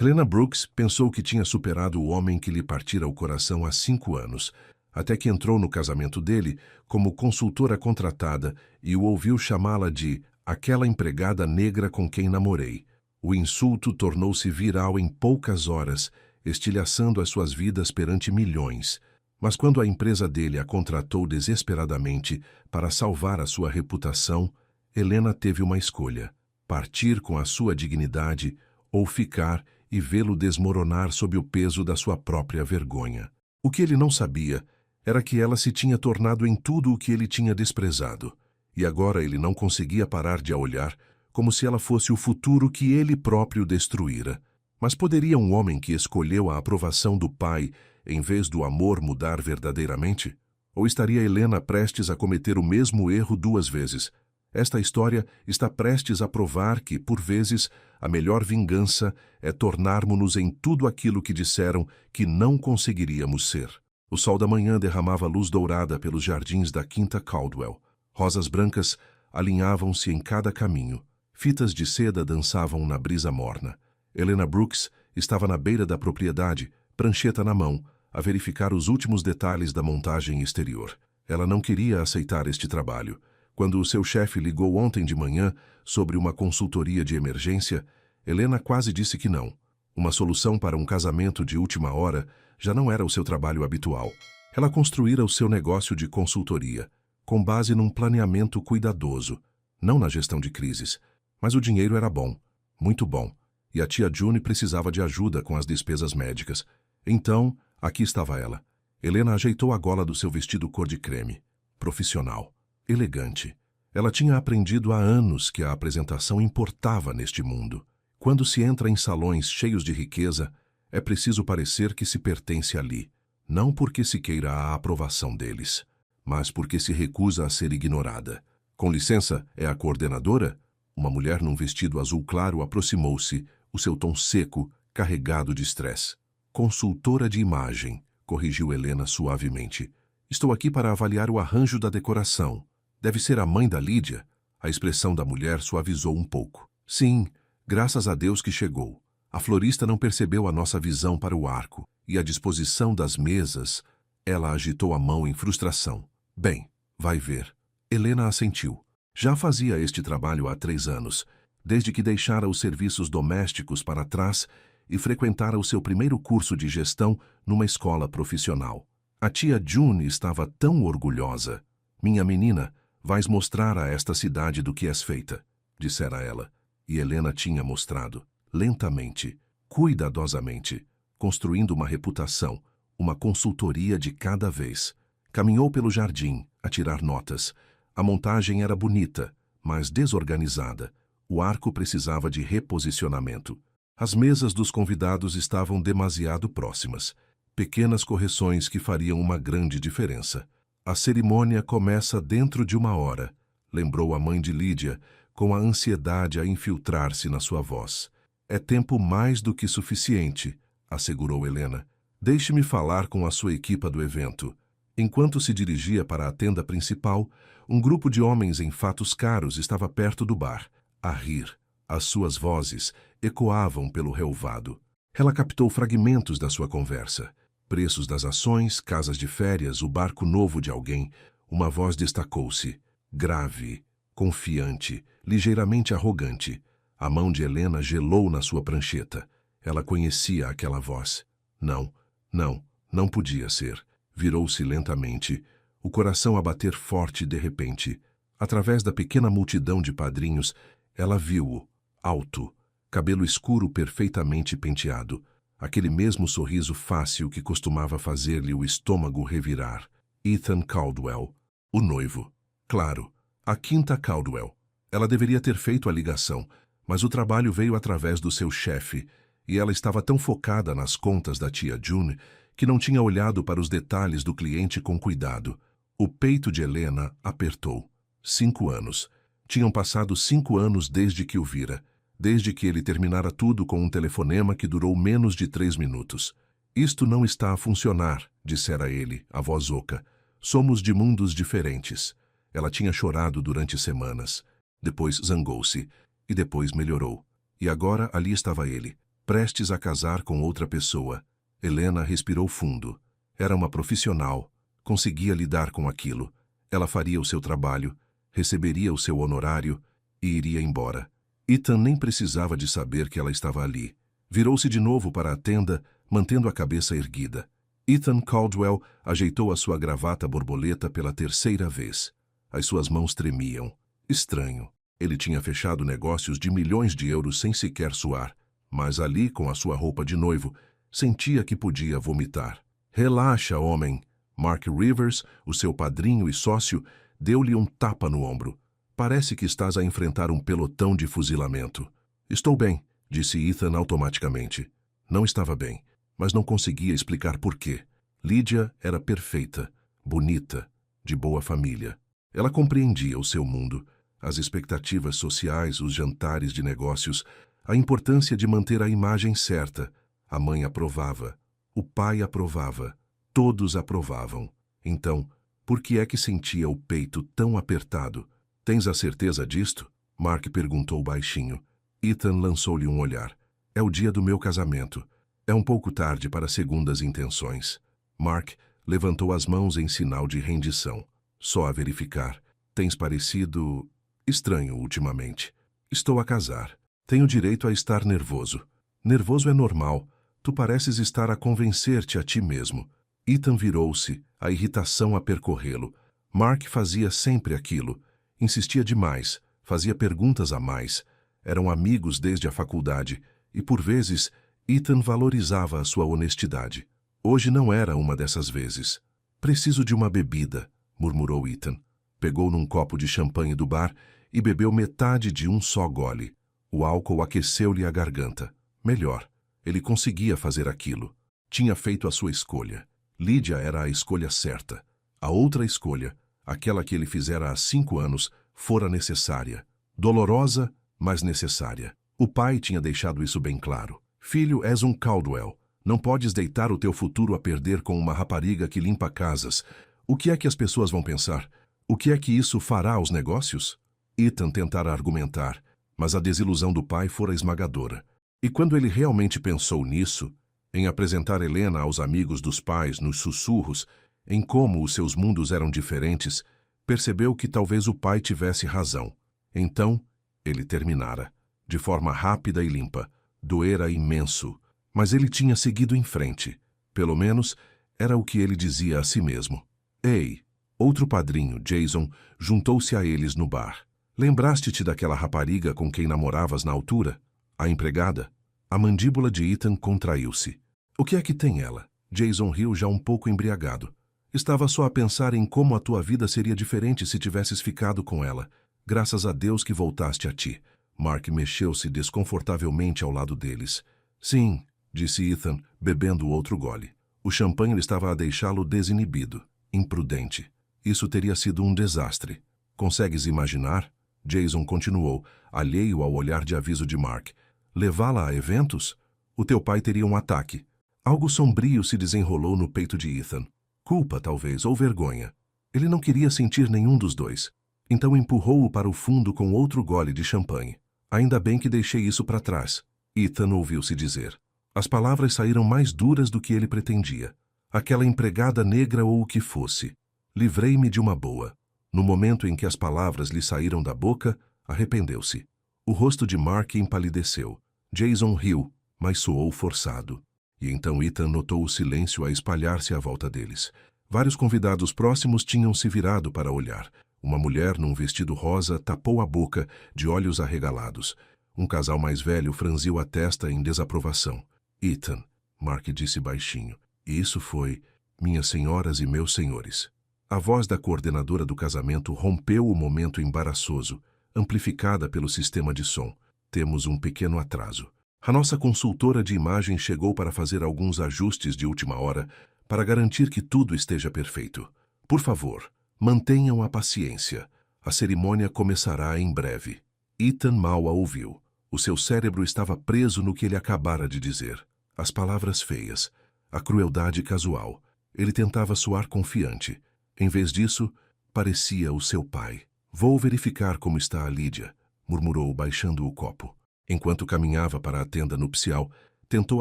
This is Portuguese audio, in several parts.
Helena Brooks pensou que tinha superado o homem que lhe partira o coração há 5 anos, até que entrou no casamento dele como consultora contratada e o ouviu chamá-la de aquela empregada negra com quem namorei. O insulto tornou-se viral em poucas horas, estilhaçando as suas vidas perante milhões. Mas quando a empresa dele a contratou desesperadamente para salvar a sua reputação, Helena teve uma escolha: partir com a sua dignidade ou ficar e vê-lo desmoronar sob o peso da sua própria vergonha. O que ele não sabia era que ela se tinha tornado em tudo o que ele tinha desprezado, e agora ele não conseguia parar de a olhar como se ela fosse o futuro que ele próprio destruíra. Mas poderia um homem que escolheu a aprovação do pai em vez do amor mudar verdadeiramente? Ou estaria Helena prestes a cometer o mesmo erro 2 vezes? Esta história está prestes a provar que, por vezes, a melhor vingança é tornarmos-nos em tudo aquilo que disseram que não conseguiríamos ser. O sol da manhã derramava luz dourada pelos jardins da Quinta Caldwell. Rosas brancas alinhavam-se em cada caminho. Fitas de seda dançavam na brisa morna. Helena Brooks estava na beira da propriedade, prancheta na mão, a verificar os últimos detalhes da montagem exterior. Ela não queria aceitar este trabalho. Quando o seu chefe ligou ontem de manhã sobre uma consultoria de emergência, Helena quase disse que não. Uma solução para um casamento de última hora já não era o seu trabalho habitual. Ela construíra o seu negócio de consultoria, com base num planeamento cuidadoso, não na gestão de crises. Mas o dinheiro era bom, muito bom, e a tia June precisava de ajuda com as despesas médicas. Então, aqui estava ela. Helena ajeitou a gola do seu vestido cor de creme. Profissional. Elegante. Ela tinha aprendido há anos que a apresentação importava neste mundo. Quando se entra em salões cheios de riqueza, é preciso parecer que se pertence ali, não porque se queira a aprovação deles, mas porque se recusa a ser ignorada. Com licença, é a coordenadora? Uma mulher num vestido azul claro aproximou-se, o seu tom seco, carregado de estresse. Consultora de imagem, corrigiu Helena suavemente. Estou aqui para avaliar o arranjo da decoração. Deve ser a mãe da Lídia? A expressão da mulher suavizou um pouco. Sim, graças a Deus que chegou. A florista não percebeu a nossa visão para o arco, e a disposição das mesas. Ela agitou a mão em frustração. Bem, vai ver. Helena assentiu. Já fazia este trabalho há 3 anos, desde que deixara os serviços domésticos para trás e frequentara o seu primeiro curso de gestão numa escola profissional. A tia June estava tão orgulhosa. Minha menina, vais mostrar a esta cidade do que és feita, dissera ela. E Helena tinha mostrado, lentamente, cuidadosamente, construindo uma reputação, uma consultoria de cada vez. Caminhou pelo jardim, a tirar notas. A montagem era bonita, mas desorganizada. O arco precisava de reposicionamento. As mesas dos convidados estavam demasiado próximas. Pequenas correções que fariam uma grande diferença. A cerimônia começa dentro de 1 hora, lembrou a mãe de Lídia, com a ansiedade a infiltrar-se na sua voz. É tempo mais do que suficiente, assegurou Helena. Deixe-me falar com a sua equipa do evento. Enquanto se dirigia para a tenda principal, um grupo de homens em fatos caros estava perto do bar, a rir. As suas vozes ecoavam pelo relvado. Ela captou fragmentos da sua conversa. Preços das ações, casas de férias, o barco novo de alguém. Uma voz destacou-se. Grave, confiante, ligeiramente arrogante. A mão de Helena gelou na sua prancheta. Ela conhecia aquela voz. Não podia ser. Virou-se lentamente, o coração a bater forte de repente. Através da pequena multidão de padrinhos, ela viu-o, alto, cabelo escuro perfeitamente penteado, aquele mesmo sorriso fácil que costumava fazer-lhe o estômago revirar. Ethan Caldwell, o noivo. Claro, a Quinta Caldwell. Ela deveria ter feito a ligação, mas o trabalho veio através do seu chefe, e ela estava tão focada nas contas da tia June que não tinha olhado para os detalhes do cliente com cuidado. O peito de Helena apertou. 5 anos. Tinham passado 5 anos desde que o vira, desde que ele terminara tudo com um telefonema que durou menos de 3 minutos. Isto não está a funcionar, dissera ele, a voz oca. Somos de mundos diferentes. Ela tinha chorado durante semanas. Depois zangou-se. E depois melhorou. E agora ali estava ele, prestes a casar com outra pessoa. Helena respirou fundo. Era uma profissional. Conseguia lidar com aquilo. Ela faria o seu trabalho, receberia o seu honorário e iria embora. Ethan nem precisava de saber que ela estava ali. Virou-se de novo para a tenda, mantendo a cabeça erguida. Ethan Caldwell ajeitou a sua gravata borboleta pela terceira vez. As suas mãos tremiam. Estranho. Ele tinha fechado negócios de milhões de euros sem sequer suar, mas ali, com a sua roupa de noivo, sentia que podia vomitar. Relaxa, homem. Mark Rivers, o seu padrinho e sócio, deu-lhe um tapa no ombro. Parece que estás a enfrentar um pelotão de fuzilamento. Estou bem, disse Ethan automaticamente. Não estava bem, mas não conseguia explicar por quê. Lydia era perfeita, bonita, de boa família. Ela compreendia o seu mundo, as expectativas sociais, os jantares de negócios, a importância de manter a imagem certa. A mãe aprovava, o pai aprovava, todos aprovavam. Então, por que é que sentia o peito tão apertado? Tens a certeza disto? Mark perguntou baixinho. Ethan lançou-lhe um olhar. É o dia do meu casamento. É um pouco tarde para segundas intenções. Mark levantou as mãos em sinal de rendição. Só a verificar. Tens parecido estranho ultimamente. Estou a casar. Tenho direito a estar nervoso. Nervoso é normal. Tu pareces estar a convencer-te a ti mesmo. Ethan virou-se, a irritação a percorrê-lo. Mark fazia sempre aquilo. Insistia demais, fazia perguntas a mais. Eram amigos desde a faculdade, e por vezes Ethan valorizava a sua honestidade. Hoje não era uma dessas vezes. Preciso de uma bebida, murmurou Ethan. Pegou num copo de champanhe do bar e bebeu metade de um só gole. O álcool aqueceu-lhe a garganta. Melhor, ele conseguia fazer aquilo. Tinha feito a sua escolha. Lydia era a escolha certa. A outra escolha, aquela que ele fizera há 5 anos, fora necessária. Dolorosa, mas necessária. O pai tinha deixado isso bem claro. Filho, és um Caldwell. Não podes deitar o teu futuro a perder com uma rapariga que limpa casas. O que é que as pessoas vão pensar? O que é que isso fará aos negócios? Ethan tentara argumentar, mas a desilusão do pai fora esmagadora. E quando ele realmente pensou nisso, em apresentar Helena aos amigos dos pais nos sussurros, em como os seus mundos eram diferentes, percebeu que talvez o pai tivesse razão. Então, ele terminara, de forma rápida e limpa. Doera imenso, mas ele tinha seguido em frente. Pelo menos, era o que ele dizia a si mesmo. Ei! Outro padrinho, Jason, juntou-se a eles no bar. Lembraste-te daquela rapariga com quem namoravas na altura? A empregada? A mandíbula de Ethan contraiu-se. O que é que tem ela? Jason riu já um pouco embriagado. Estava só a pensar em como a tua vida seria diferente se tivesses ficado com ela. Graças a Deus que voltaste a ti. Mark mexeu-se desconfortavelmente ao lado deles. Sim, disse Ethan, bebendo outro gole. O champanhe estava a deixá-lo desinibido, imprudente. Isso teria sido um desastre. Consegues imaginar? Jason continuou, alheio ao olhar de aviso de Mark. Levá-la a eventos? O teu pai teria um ataque. Algo sombrio se desenrolou no peito de Ethan. Culpa, talvez, ou vergonha. Ele não queria sentir nenhum dos dois. Então empurrou-o para o fundo com outro gole de champanhe. Ainda bem que deixei isso para trás. Ethan ouviu-se dizer. As palavras saíram mais duras do que ele pretendia. Aquela empregada negra ou o que fosse. Livrei-me de uma boa. No momento em que as palavras lhe saíram da boca, arrependeu-se. O rosto de Mark empalideceu. Jason riu, mas soou forçado. E então Ethan notou o silêncio a espalhar-se à volta deles. Vários convidados próximos tinham se virado para olhar. Uma mulher num vestido rosa tapou a boca, de olhos arregalados. Um casal mais velho franziu a testa em desaprovação. Ethan, Mark disse baixinho. Isso foi, minhas senhoras e meus senhores. A voz da coordenadora do casamento rompeu o momento embaraçoso, amplificada pelo sistema de som. Temos um pequeno atraso. A nossa consultora de imagem chegou para fazer alguns ajustes de última hora para garantir que tudo esteja perfeito. Por favor, mantenham a paciência. A cerimônia começará em breve. Ethan mal a ouviu. O seu cérebro estava preso no que ele acabara de dizer. As palavras feias, a crueldade casual. Ele tentava soar confiante. Em vez disso, parecia o seu pai. Vou verificar como está a Lydia, murmurou baixando o copo. Enquanto caminhava para a tenda nupcial, Tentou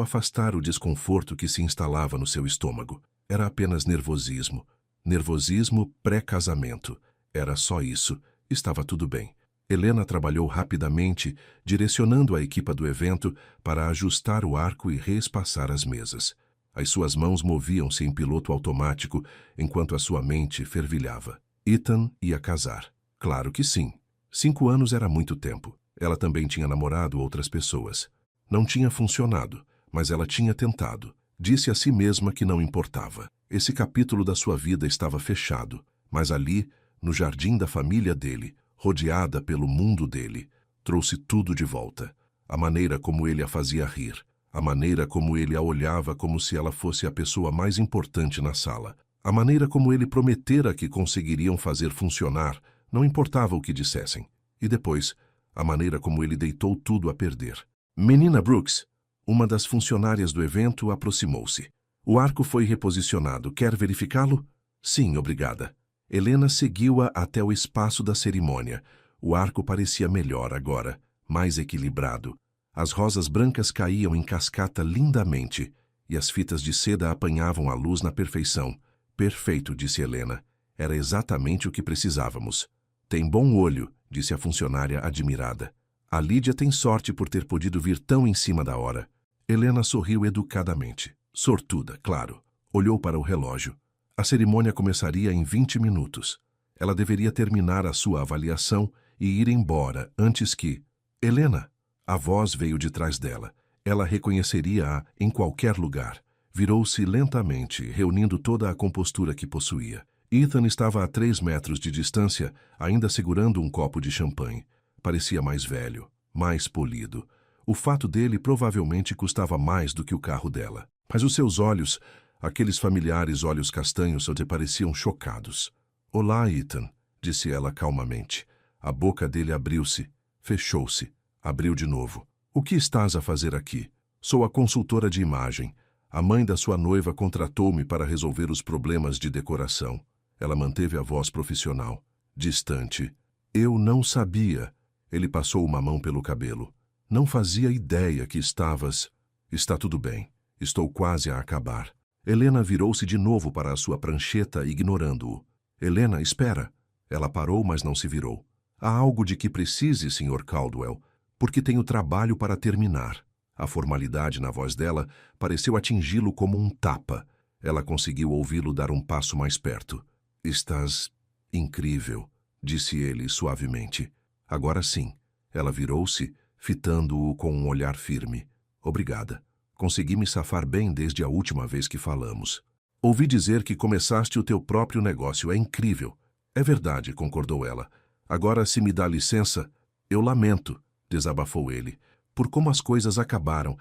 afastar o desconforto que se instalava no seu estômago. Era apenas nervosismo. Nervosismo pré-casamento. Era só isso. Estava tudo bem. Helena trabalhou rapidamente, direcionando a equipa do evento para ajustar o arco e reespaçar as mesas. As suas mãos moviam-se em piloto automático, enquanto a sua mente fervilhava. Ethan ia casar. Claro que sim. 5 anos era muito tempo. Ela também tinha namorado outras pessoas. Não tinha funcionado, mas ela tinha tentado. Disse a si mesma que não importava. Esse capítulo da sua vida estava fechado, mas ali, no jardim da família dele, rodeada pelo mundo dele, trouxe tudo de volta. A maneira como ele a fazia rir, a maneira como ele a olhava como se ela fosse a pessoa mais importante na sala, a maneira como ele prometera que conseguiriam fazer funcionar, não importava o que dissessem. E depois, a maneira como ele deitou tudo a perder. Menina Brooks, uma das funcionárias do evento, aproximou-se. O arco foi reposicionado. Quer verificá-lo? Sim, obrigada. Helena seguiu-a até o espaço da cerimônia. O arco parecia melhor agora, mais equilibrado. As rosas brancas caíam em cascata lindamente, e as fitas de seda apanhavam a luz na perfeição. Perfeito, disse Helena. Era exatamente o que precisávamos. Tem bom olho, disse a funcionária admirada. A Lídia tem sorte por ter podido vir tão em cima da hora. Helena sorriu educadamente. Sortuda, claro. Olhou para o relógio. A cerimônia começaria em 20 minutos. Ela deveria terminar a sua avaliação e ir embora antes que... Helena! A voz veio de trás dela. Ela reconheceria-a em qualquer lugar. Virou-se lentamente, reunindo toda a compostura que possuía. Ethan estava a 3 metros de distância, ainda segurando um copo de champanhe. Parecia mais velho, mais polido. O fato dele provavelmente custava mais do que o carro dela. Mas os seus olhos, aqueles familiares olhos castanhos, só te pareciam chocados. Olá, Ethan, disse ela calmamente. A boca dele abriu-se, fechou-se, abriu de novo. O que estás a fazer aqui? Sou a consultora de imagem. A mãe da sua noiva contratou-me para resolver os problemas de decoração. Ela manteve a voz profissional, distante. Eu não sabia. Ele passou uma mão pelo cabelo. Não fazia ideia que estavas... Está tudo bem. Estou quase a acabar. Helena virou-se de novo para a sua prancheta, ignorando-o. Helena, espera. Ela parou, mas não se virou. Há algo de que precise, Sr. Caldwell, porque tenho trabalho para terminar. A formalidade na voz dela pareceu atingi-lo como um tapa. Ela conseguiu ouvi-lo dar um passo mais perto. Estás incrível, disse ele suavemente. Agora sim. Ela virou-se, fitando-o com um olhar firme. Obrigada. Consegui me safar bem desde a última vez que falamos. Ouvi dizer que começaste o teu próprio negócio. É incrível. É verdade, concordou ela. Agora, se me dá licença, eu lamento, desabafou ele. Por como as coisas acabaram.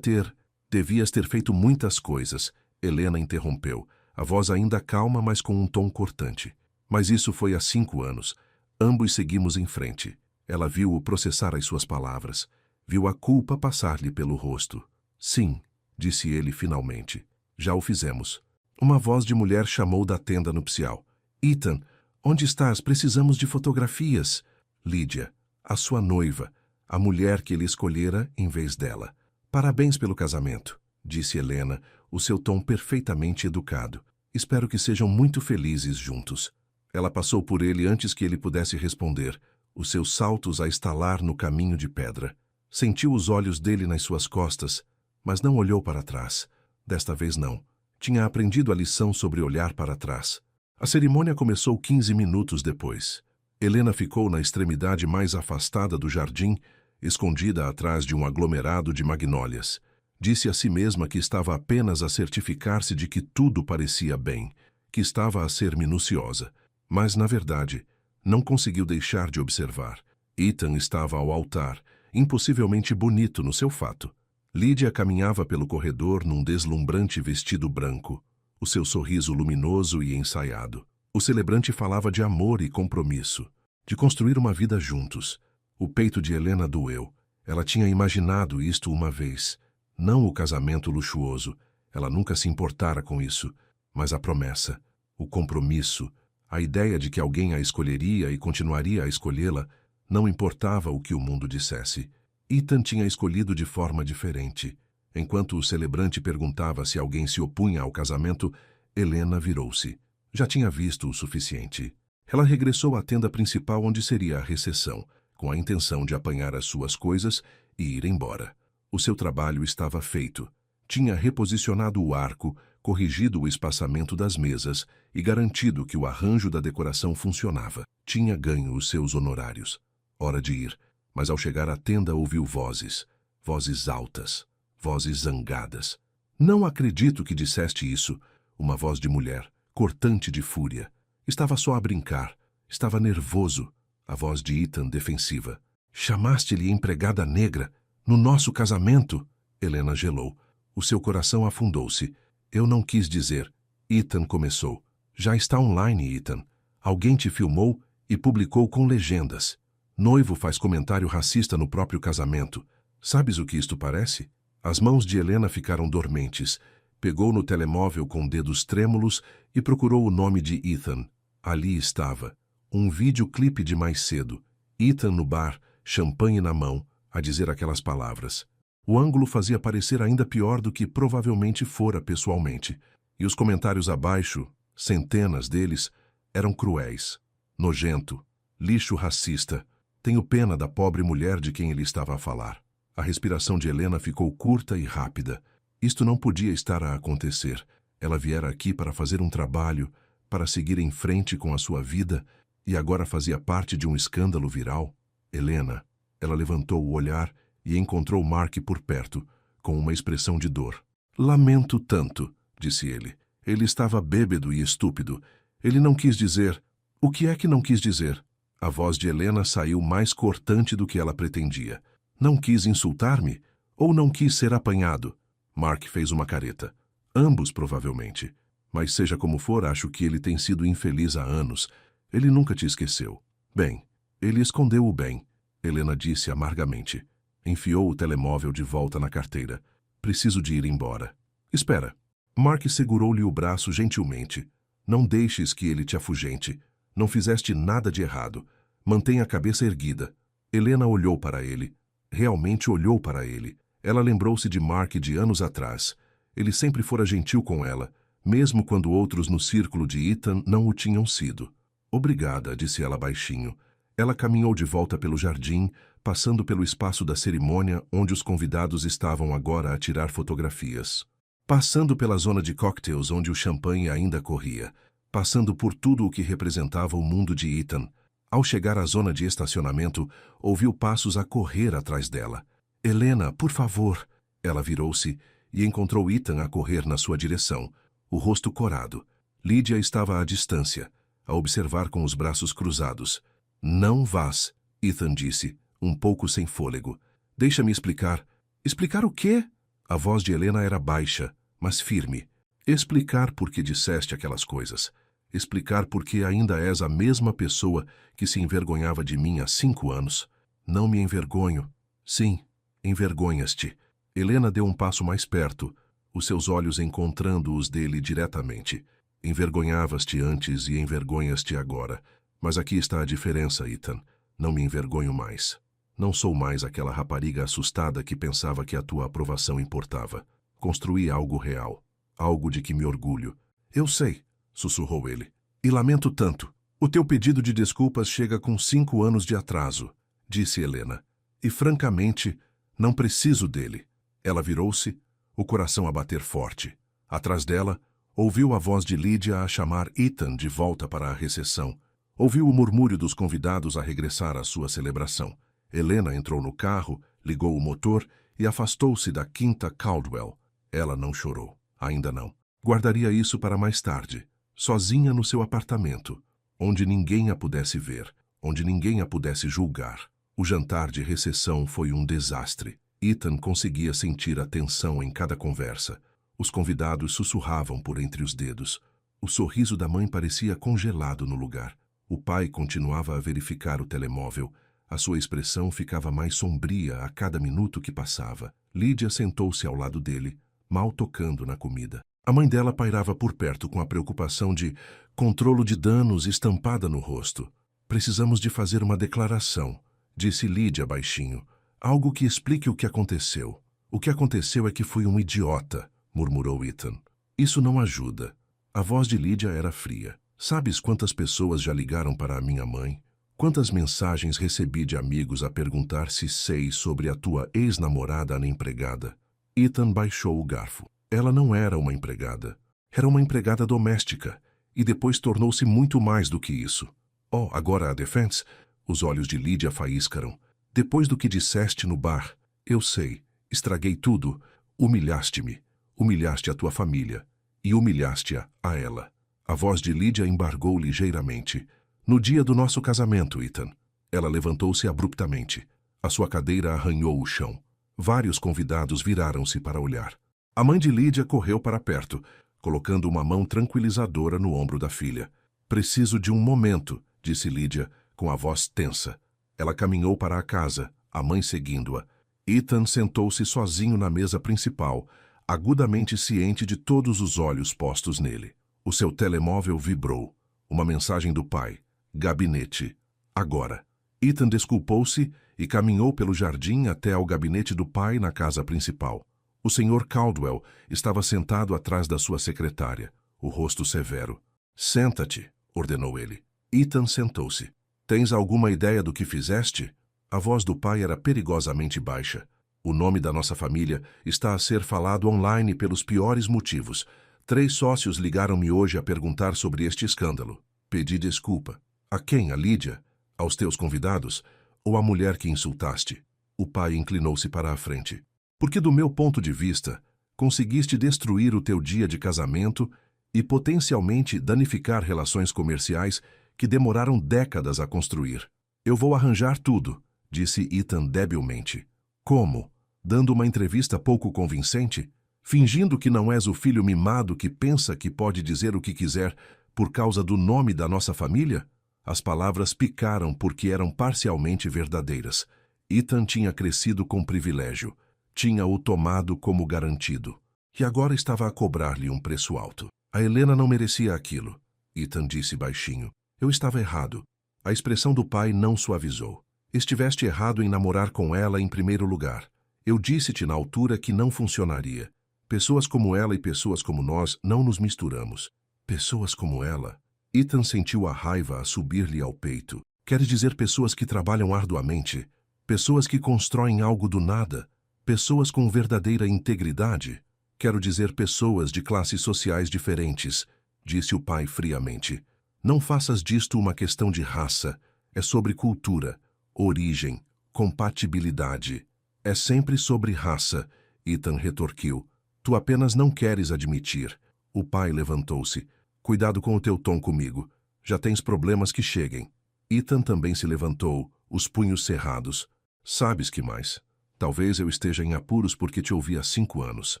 Devias ter feito muitas coisas. Helena interrompeu, a voz ainda calma, mas com um tom cortante. Mas isso foi há 5 anos. Ambos seguimos em frente. Ela viu-o processar as suas palavras. Viu a culpa passar-lhe pelo rosto. Sim, disse ele finalmente. Já o fizemos. Uma voz de mulher chamou da tenda nupcial. Ethan, onde estás? Precisamos de fotografias. Lídia, a sua noiva, a mulher que ele escolhera em vez dela. Parabéns pelo casamento, disse Helena, o seu tom perfeitamente educado. Espero que sejam muito felizes juntos. Ela passou por ele antes que ele pudesse responder, os seus saltos a estalar no caminho de pedra. Sentiu os olhos dele nas suas costas, mas não olhou para trás. Desta vez não. Tinha aprendido a lição sobre olhar para trás. A cerimônia começou 15 minutos depois. Helena ficou na extremidade mais afastada do jardim, escondida atrás de um aglomerado de magnólias. Disse a si mesma que estava apenas a certificar-se de que tudo parecia bem, que estava a ser minuciosa. Mas, na verdade, não conseguiu deixar de observar. Ethan estava ao altar, impossivelmente bonito no seu fato. Lídia caminhava pelo corredor num deslumbrante vestido branco, o seu sorriso luminoso e ensaiado. O celebrante falava de amor e compromisso, de construir uma vida juntos. O peito de Helena doeu. Ela tinha imaginado isto uma vez. Não o casamento luxuoso. Ela nunca se importara com isso. Mas a promessa, o compromisso, a ideia de que alguém a escolheria e continuaria a escolhê-la, não importava o que o mundo dissesse. Ethan tinha escolhido de forma diferente. Enquanto o celebrante perguntava se alguém se opunha ao casamento, Helena virou-se. Já tinha visto o suficiente. Ela regressou à tenda principal onde seria a recepção, com a intenção de apanhar as suas coisas e ir embora. O seu trabalho estava feito. Tinha reposicionado o arco, corrigido o espaçamento das mesas e garantido que o arranjo da decoração funcionava. Tinha ganho os seus honorários. Hora de ir, mas ao chegar à tenda ouviu vozes. Vozes altas. Vozes zangadas. Não acredito que disseste isso. Uma voz de mulher, cortante de fúria. Estava só a brincar. Estava nervoso. A voz de Ethan defensiva. Chamaste-lhe empregada negra? No nosso casamento? Helena gelou. O seu coração afundou-se. Eu não quis dizer. Ethan começou. Já está online, Ethan. Alguém te filmou e publicou com legendas. Noivo faz comentário racista no próprio casamento. Sabes o que isto parece? As mãos de Helena ficaram dormentes. Pegou no telemóvel com dedos trêmulos e procurou o nome de Ethan. Ali estava. Um videoclipe de mais cedo. Ethan no bar, champanhe na mão, a dizer aquelas palavras. O ângulo fazia parecer ainda pior do que provavelmente fora pessoalmente. E os comentários abaixo, centenas deles, eram cruéis. Nojento. Lixo racista. Tenho pena da pobre mulher de quem ele estava a falar. A respiração de Helena ficou curta e rápida. Isto não podia estar a acontecer. Ela viera aqui para fazer um trabalho, para seguir em frente com a sua vida, e agora fazia parte de um escândalo viral. Helena. Ela levantou o olhar e encontrou Mark por perto, com uma expressão de dor. Lamento tanto, disse ele. Ele estava bêbado e estúpido. Ele não quis dizer... O que é que não quis dizer? A voz de Helena saiu mais cortante do que ela pretendia. Não quis insultar-me? Ou não quis ser apanhado? Mark fez uma careta. Ambos, provavelmente. Mas seja como for, acho que ele tem sido infeliz há anos. Ele nunca te esqueceu. Bem, ele escondeu o bem, Helena disse amargamente. Enfiou o telemóvel de volta na carteira. Preciso de ir embora. Espera. Mark segurou-lhe o braço gentilmente. Não deixes que ele te afugente. Não fizeste nada de errado. Mantenha a cabeça erguida. Helena olhou para ele. Realmente olhou para ele. Ela lembrou-se de Mark de anos atrás. Ele sempre fora gentil com ela, mesmo quando outros no círculo de Ethan não o tinham sido. Obrigada, disse ela baixinho. Ela caminhou de volta pelo jardim, passando pelo espaço da cerimônia onde os convidados estavam agora a tirar fotografias. Passando pela zona de cocktails onde o champanhe ainda corria. Passando por tudo o que representava o mundo de Ethan. Ao chegar à zona de estacionamento, ouviu passos a correr atrás dela. Helena, por favor. Ela virou-se e encontrou Ethan a correr na sua direção, o rosto corado. Lídia estava à distância, a observar com os braços cruzados. Não vás, Ethan disse, um pouco sem fôlego. Deixa-me explicar. Explicar o quê? A voz de Helena era baixa, mas firme. Explicar por que disseste aquelas coisas. Explicar por que ainda és a mesma pessoa que se envergonhava de mim há 5 anos. Não me envergonho. Sim, envergonhas-te. Helena deu um passo mais perto, os seus olhos encontrando os dele diretamente. Envergonhavas-te antes e envergonhas-te agora. Mas aqui está a diferença, Ethan. Não me envergonho mais. Não sou mais aquela rapariga assustada que pensava que a tua aprovação importava. Construí algo real. Algo de que me orgulho. Eu sei, sussurrou ele. E lamento tanto. O teu pedido de desculpas chega com 5 anos de atraso, disse Helena. E francamente, não preciso dele. Ela virou-se, o coração a bater forte. Atrás dela, ouviu a voz de Lídia a chamar Ethan de volta para a recepção. Ouviu o murmúrio dos convidados a regressar à sua celebração. Helena entrou no carro, ligou o motor e afastou-se da quinta Caldwell. Ela não chorou. Ainda não. Guardaria isso para mais tarde, sozinha no seu apartamento, onde ninguém a pudesse ver, onde ninguém a pudesse julgar. O jantar de recepção foi um desastre. Ethan conseguia sentir a tensão em cada conversa. Os convidados sussurravam por entre os dedos. O sorriso da mãe parecia congelado no lugar. O pai continuava a verificar o telemóvel. A sua expressão ficava mais sombria a cada minuto que passava. Lídia sentou-se ao lado dele, mal tocando na comida. A mãe dela pairava por perto com a preocupação de controlo de danos estampada no rosto. Precisamos de fazer uma declaração, disse Lídia baixinho. Algo que explique o que aconteceu. O que aconteceu é que fui um idiota, murmurou Ethan. Isso não ajuda. A voz de Lídia era fria. Sabes quantas pessoas já ligaram para a minha mãe? Quantas mensagens recebi de amigos a perguntar se sei sobre a tua ex-namorada empregada? Ethan baixou o garfo. Ela não era uma empregada. Era uma empregada doméstica. E depois tornou-se muito mais do que isso. Oh, agora a Defense? Os olhos de Lídia faíscaram. Depois do que disseste no bar, eu sei, estraguei tudo. Humilhaste-me. Humilhaste a tua família. E humilhaste-a a ela. A voz de Lídia embargou ligeiramente. No dia do nosso casamento, Ethan. Ela levantou-se abruptamente. A sua cadeira arranhou o chão. Vários convidados viraram-se para olhar. A mãe de Lídia correu para perto, colocando uma mão tranquilizadora no ombro da filha. Preciso de um momento, disse Lídia, com a voz tensa. Ela caminhou para a casa, a mãe seguindo-a. Ethan sentou-se sozinho na mesa principal, agudamente ciente de todos os olhos postos nele. O seu telemóvel vibrou. Uma mensagem do pai. Gabinete. Agora. Ethan desculpou-se e caminhou pelo jardim até ao gabinete do pai na casa principal. O Sr. Caldwell estava sentado atrás da sua secretária, o rosto severo. Senta-te, ordenou ele. Ethan sentou-se. Tens alguma ideia do que fizeste? A voz do pai era perigosamente baixa. O nome da nossa família está a ser falado online pelos piores motivos. 3 sócios ligaram-me hoje a perguntar sobre este escândalo. Pedi desculpa. A quem? A Lídia? Aos teus convidados? Ou à mulher que insultaste? O pai inclinou-se para a frente. Porque, do meu ponto de vista, conseguiste destruir o teu dia de casamento e potencialmente danificar relações comerciais que demoraram décadas a construir. Eu vou arranjar tudo, disse Ethan debilmente. Como? Dando uma entrevista pouco convincente? Fingindo que não és o filho mimado que pensa que pode dizer o que quiser por causa do nome da nossa família? As palavras picaram porque eram parcialmente verdadeiras. Ethan tinha crescido com privilégio. Tinha-o tomado como garantido. E agora estava a cobrar-lhe um preço alto. A Helena não merecia aquilo. Ethan disse baixinho. Eu estava errado. A expressão do pai não suavizou. Estiveste errado em namorar com ela em primeiro lugar. Eu disse-te na altura que não funcionaria. Pessoas como ela e pessoas como nós não nos misturamos. Pessoas como ela? Ethan sentiu a raiva a subir-lhe ao peito. Queres dizer pessoas que trabalham arduamente? Pessoas que constroem algo do nada? Pessoas com verdadeira integridade? Quero dizer pessoas de classes sociais diferentes, disse o pai friamente. Não faças disto uma questão de raça. É sobre cultura, origem, compatibilidade. É sempre sobre raça, Ethan retorquiu. Tu apenas não queres admitir. O pai levantou-se. Cuidado com o teu tom comigo. Já tens problemas que cheguem. Ethan também se levantou, os punhos cerrados. Sabes que mais? Talvez eu esteja em apuros porque te ouvi há 5 anos.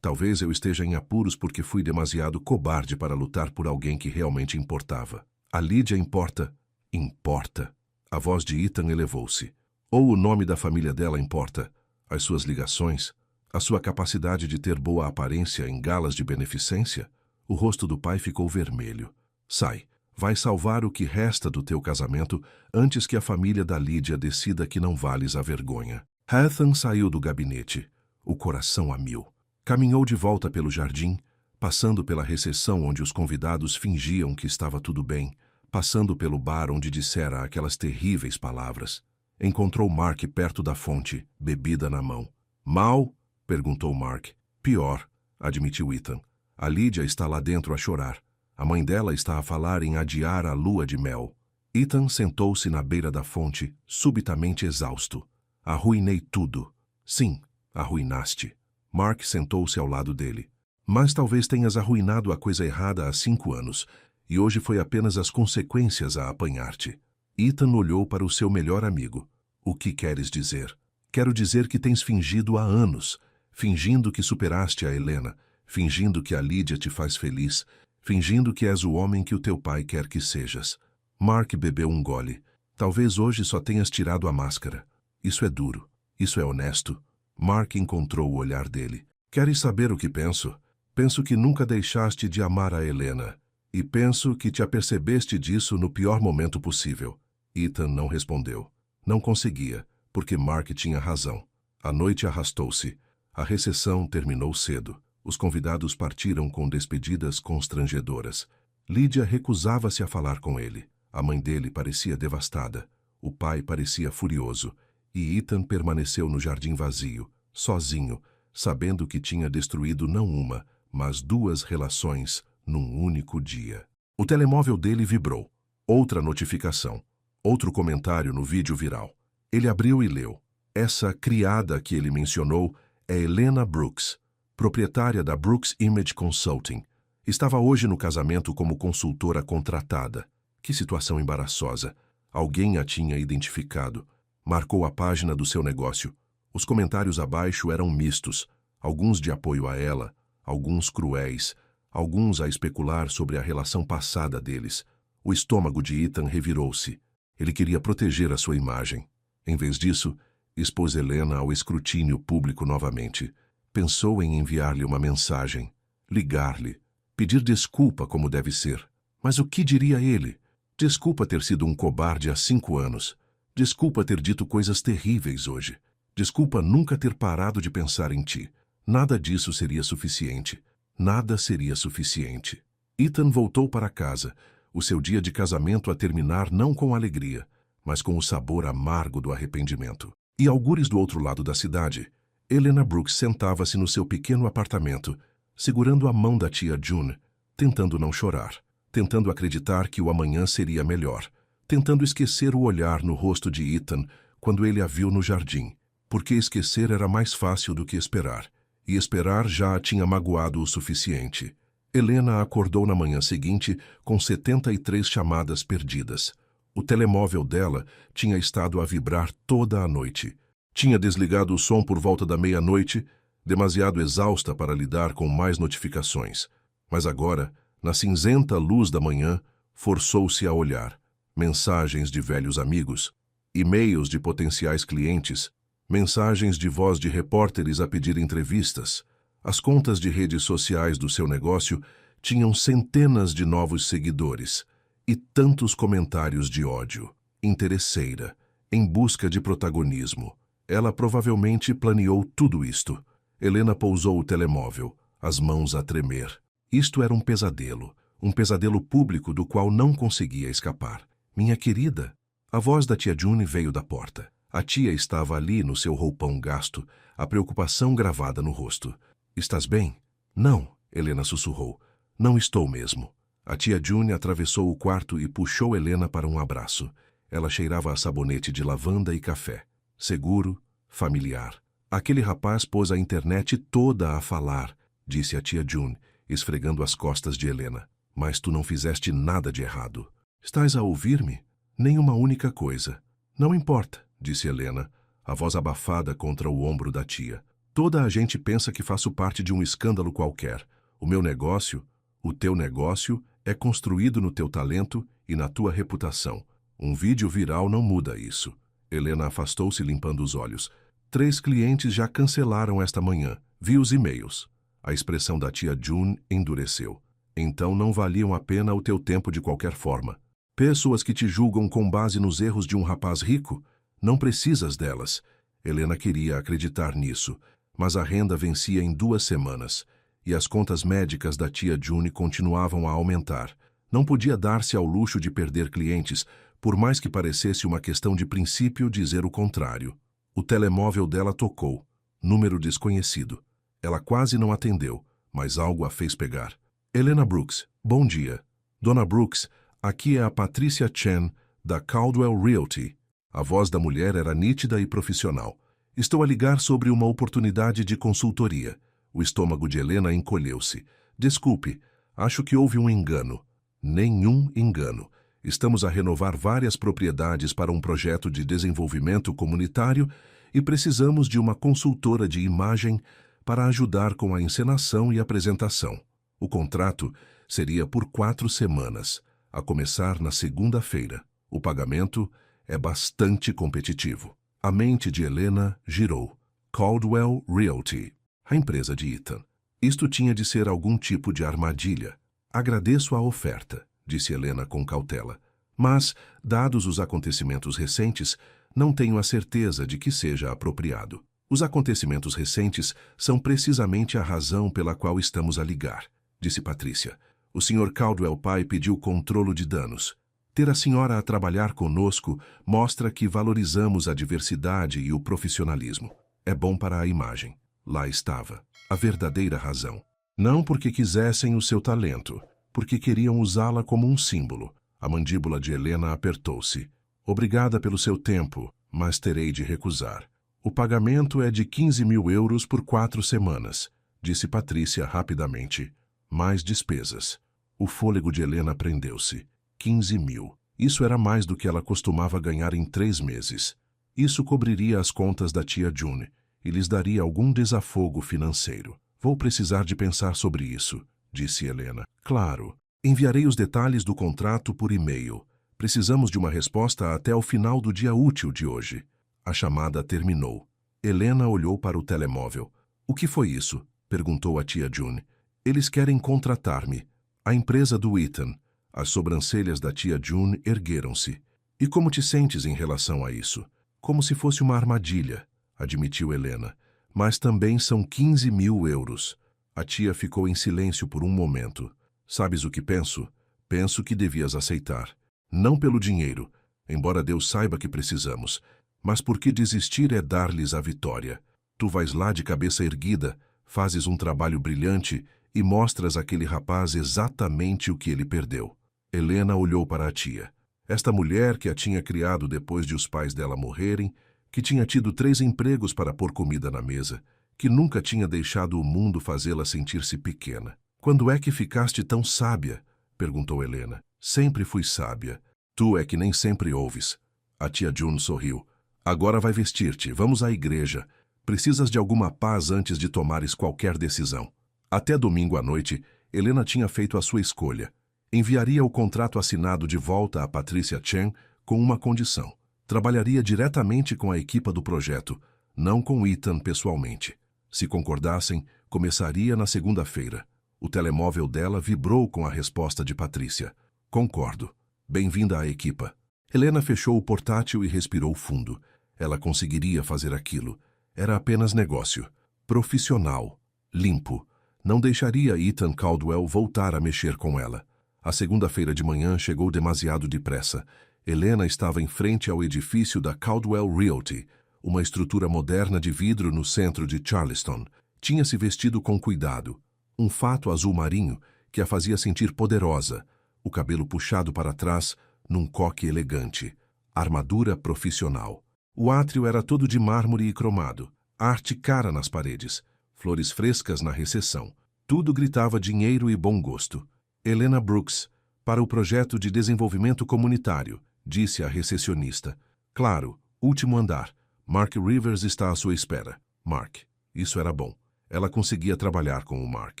Talvez eu esteja em apuros porque fui demasiado cobarde para lutar por alguém que realmente importava. A Lídia importa? Importa. A voz de Ethan elevou-se. Ou o nome da família dela importa? As suas ligações? A sua capacidade de ter boa aparência em galas de beneficência? O rosto do pai ficou vermelho. Sai. Vai salvar o que resta do teu casamento antes que a família da Lídia decida que não vales a vergonha. Ethan saiu do gabinete, o coração a mil. Caminhou de volta pelo jardim, passando pela recepção onde os convidados fingiam que estava tudo bem, passando pelo bar onde dissera aquelas terríveis palavras. Encontrou Mark perto da fonte, bebida na mão. Mal? Perguntou Mark. Pior, admitiu Ethan. A Lídia está lá dentro a chorar. A mãe dela está a falar em adiar a lua de mel. Ethan sentou-se na beira da fonte, subitamente exausto. Arruinei tudo. Sim, arruinaste. Mark sentou-se ao lado dele. Mas talvez tenhas arruinado a coisa errada há 5 anos, e hoje foi apenas as consequências a apanhar-te. Ethan olhou para o seu melhor amigo. O que queres dizer? Quero dizer que tens fingido há anos, fingindo que superaste a Helena, fingindo que a Lídia te faz feliz, fingindo que és o homem que o teu pai quer que sejas. Mark bebeu um gole. Talvez hoje só tenhas tirado a máscara. Isso é duro. Isso é honesto. Mark encontrou o olhar dele. Queres saber o que penso? Penso que nunca deixaste de amar a Helena. E penso que te apercebeste disso no pior momento possível. Ethan não respondeu. Não conseguia, porque Mark tinha razão. A noite arrastou-se. A recessão terminou cedo. Os convidados partiram com despedidas constrangedoras. Lídia recusava-se a falar com ele. A mãe dele parecia devastada. O pai parecia furioso. E Ethan permaneceu no jardim vazio, sozinho, sabendo que tinha destruído não uma, mas 2 relações num único dia. O telemóvel dele vibrou. Outra notificação. Outro comentário no vídeo viral. Ele abriu e leu. Essa criada que ele mencionou é Helena Brooks, proprietária da Brooks Image Consulting. Estava hoje no casamento como consultora contratada. Que situação embaraçosa. Alguém a tinha identificado. Marcou a página do seu negócio. Os comentários abaixo eram mistos, alguns de apoio a ela, alguns cruéis, alguns a especular sobre a relação passada deles. O estômago de Ethan revirou-se. Ele queria proteger a sua imagem. Em vez disso, expôs Helena ao escrutínio público novamente. Pensou em enviar-lhe uma mensagem, ligar-lhe, pedir desculpa como deve ser. Mas o que diria ele? Desculpa ter sido um cobarde há 5 anos. Desculpa ter dito coisas terríveis hoje. Desculpa nunca ter parado de pensar em ti. Nada disso seria suficiente. Nada seria suficiente. Ethan voltou para casa, o seu dia de casamento a terminar não com alegria, mas com o sabor amargo do arrependimento. E algures do outro lado da cidade, Helena Brooks sentava-se no seu pequeno apartamento, segurando a mão da tia June, tentando não chorar, tentando acreditar que o amanhã seria melhor, tentando esquecer o olhar no rosto de Ethan quando ele a viu no jardim, porque esquecer era mais fácil do que esperar, e esperar já a tinha magoado o suficiente. Helena acordou na manhã seguinte com 73 chamadas perdidas. O telemóvel dela tinha estado a vibrar toda a noite. Tinha desligado o som por volta da meia-noite, demasiado exausta para lidar com mais notificações. Mas agora, na cinzenta luz da manhã, forçou-se a olhar. Mensagens de velhos amigos, e-mails de potenciais clientes, mensagens de voz de repórteres a pedir entrevistas. As contas de redes sociais do seu negócio tinham centenas de novos seguidores e tantos comentários de ódio. Interesseira, em busca de protagonismo. Ela provavelmente planeou tudo isto. Helena pousou o telemóvel, as mãos a tremer. Isto era um pesadelo público do qual não conseguia escapar. Minha querida, a voz da tia June veio da porta. A tia estava ali no seu roupão gasto, a preocupação gravada no rosto. Estás bem? Não, Helena sussurrou. Não estou mesmo. A tia June atravessou o quarto e puxou Helena para um abraço. Ela cheirava a sabonete de lavanda e café. Seguro, familiar. Aquele rapaz pôs a internet toda a falar, disse a tia June, esfregando as costas de Helena. Mas tu não fizeste nada de errado. Estás a ouvir-me? Nem uma única coisa. Não importa, disse Helena, a voz abafada contra o ombro da tia. Toda a gente pensa que faço parte de um escândalo qualquer. O meu negócio, o teu negócio, é construído no teu talento e na tua reputação. Um vídeo viral não muda isso. Helena afastou-se limpando os olhos. 3 clientes já cancelaram esta manhã. Vi os e-mails. A expressão da tia June endureceu. Então não valiam a pena o teu tempo de qualquer forma. Pessoas que te julgam com base nos erros de um rapaz rico? Não precisas delas. Helena queria acreditar nisso, mas a renda vencia em 2 semanas, e as contas médicas da tia June continuavam a aumentar. Não podia dar-se ao luxo de perder clientes, por mais que parecesse uma questão de princípio dizer o contrário. O telemóvel dela tocou. Número desconhecido. Ela quase não atendeu, mas algo a fez pegar. Helena Brooks, bom dia. Dona Brooks, aqui é a Patricia Chen, da Caldwell Realty. A voz da mulher era nítida e profissional. Estou a ligar sobre uma oportunidade de consultoria. O estômago de Helena encolheu-se. Desculpe, acho que houve um engano. Nenhum engano. Estamos a renovar várias propriedades para um projeto de desenvolvimento comunitário e precisamos de uma consultora de imagem para ajudar com a encenação e apresentação. O contrato seria por 4 semanas, a começar na segunda-feira. O pagamento é bastante competitivo. A mente de Helena girou. Caldwell Realty, a empresa de Ethan. Isto tinha de ser algum tipo de armadilha. Agradeço a oferta, disse Helena com cautela. Mas, dados os acontecimentos recentes, não tenho a certeza de que seja apropriado. Os acontecimentos recentes são precisamente a razão pela qual estamos a ligar, disse Patrícia. O Sr. Caldwell pai pediu controlo de danos. Ter a senhora a trabalhar conosco mostra que valorizamos a diversidade e o profissionalismo. É bom para a imagem. Lá estava. A verdadeira razão. Não porque quisessem o seu talento, porque queriam usá-la como um símbolo. A mandíbula de Helena apertou-se. Obrigada pelo seu tempo, mas terei de recusar. O pagamento é de 15.000 euros por 4 semanas, disse Patrícia rapidamente. Mais despesas. O fôlego de Helena prendeu-se. 15.000. Isso era mais do que ela costumava ganhar em 3 meses. Isso cobriria as contas da tia June e lhes daria algum desafogo financeiro. Vou precisar de pensar sobre isso, disse Helena. Claro. Enviarei os detalhes do contrato por e-mail. Precisamos de uma resposta até o final do dia útil de hoje. A chamada terminou. Helena olhou para o telemóvel. O que foi isso? Perguntou a tia June. Eles querem contratar-me. A empresa do Ethan. As sobrancelhas da tia June ergueram-se. E como te sentes em relação a isso? Como se fosse uma armadilha, admitiu Helena. Mas também são 15.000 euros. A tia ficou em silêncio por um momento. Sabes o que penso? Penso que devias aceitar. Não pelo dinheiro, embora Deus saiba que precisamos, mas porque desistir é dar-lhes a vitória. Tu vais lá de cabeça erguida, fazes um trabalho brilhante e mostras àquele rapaz exatamente o que ele perdeu. Helena olhou para a tia. Esta mulher que a tinha criado depois de os pais dela morrerem, que tinha tido 3 empregos para pôr comida na mesa, que nunca tinha deixado o mundo fazê-la sentir-se pequena. Quando é que ficaste tão sábia? Perguntou Helena. Sempre fui sábia. Tu é que nem sempre ouves. A tia June sorriu. Agora vai vestir-te. Vamos à igreja. Precisas de alguma paz antes de tomares qualquer decisão. Até domingo à noite, Helena tinha feito a sua escolha. Enviaria o contrato assinado de volta a Patricia Chen com uma condição. Trabalharia diretamente com a equipa do projeto, não com Ethan pessoalmente. Se concordassem, começaria na segunda-feira. O telemóvel dela vibrou com a resposta de Patrícia. Concordo. Bem-vinda à equipa. Helena fechou o portátil e respirou fundo. Ela conseguiria fazer aquilo. Era apenas negócio. Profissional. Limpo. Não deixaria Ethan Caldwell voltar a mexer com ela. A segunda-feira de manhã chegou demasiado depressa. Helena estava em frente ao edifício da Caldwell Realty, uma estrutura moderna de vidro no centro de Charleston. Tinha se vestido com cuidado. Um fato azul marinho que a fazia sentir poderosa, o cabelo puxado para trás num coque elegante, armadura profissional. O átrio era todo de mármore e cromado, arte cara nas paredes, flores frescas na recepção. Tudo gritava dinheiro e bom gosto. Helena Brooks, para o projeto de desenvolvimento comunitário, disse a recepcionista. Claro, último andar. Mark Rivers está à sua espera. Mark. Isso era bom. Ela conseguia trabalhar com o Mark.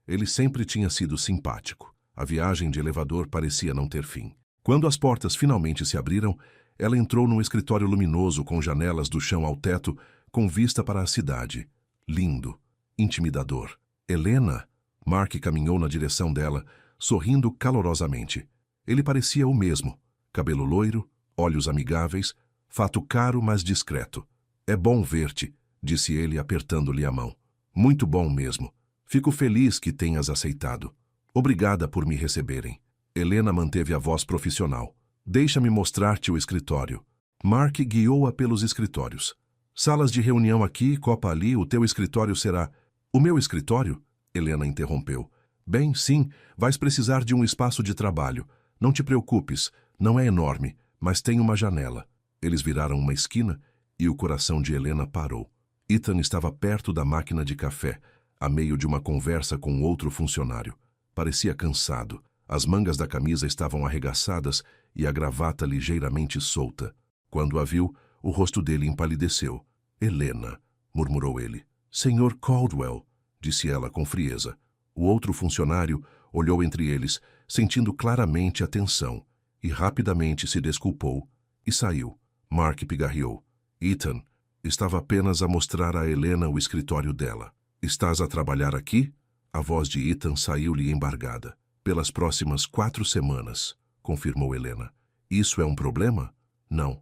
Ele sempre tinha sido simpático. A viagem de elevador parecia não ter fim. Quando as portas finalmente se abriram, ela entrou num escritório luminoso com janelas do chão ao teto, com vista para a cidade. Lindo. Intimidador. Helena? Mark caminhou na direção dela, sorrindo calorosamente. Ele parecia o mesmo. Cabelo loiro, olhos amigáveis, fato caro, mas discreto. É bom ver-te, disse ele apertando-lhe a mão. Muito bom mesmo. Fico feliz que tenhas aceitado. Obrigada por me receberem. Helena manteve a voz profissional. Deixa-me mostrar-te o escritório. Mark guiou-a pelos escritórios. Salas de reunião aqui, copa ali, o teu escritório será... O meu escritório? Helena interrompeu. Bem, sim, vais precisar de um espaço de trabalho. Não te preocupes, não é enorme, mas tem uma janela. Eles viraram uma esquina e o coração de Helena parou. Ethan estava perto da máquina de café, a meio de uma conversa com outro funcionário. Parecia cansado. As mangas da camisa estavam arregaçadas e a gravata ligeiramente solta. Quando a viu, o rosto dele empalideceu. Helena, murmurou ele. Senhor Caldwell, disse ela com frieza. O outro funcionário olhou entre eles, sentindo claramente a tensão, e rapidamente se desculpou e saiu. Mark pigarreou. Ethan estava apenas a mostrar a Helena o escritório dela. Estás a trabalhar aqui? A voz de Ethan saiu-lhe embargada. Pelas próximas 4 semanas, confirmou Helena. Isso é um problema? Não,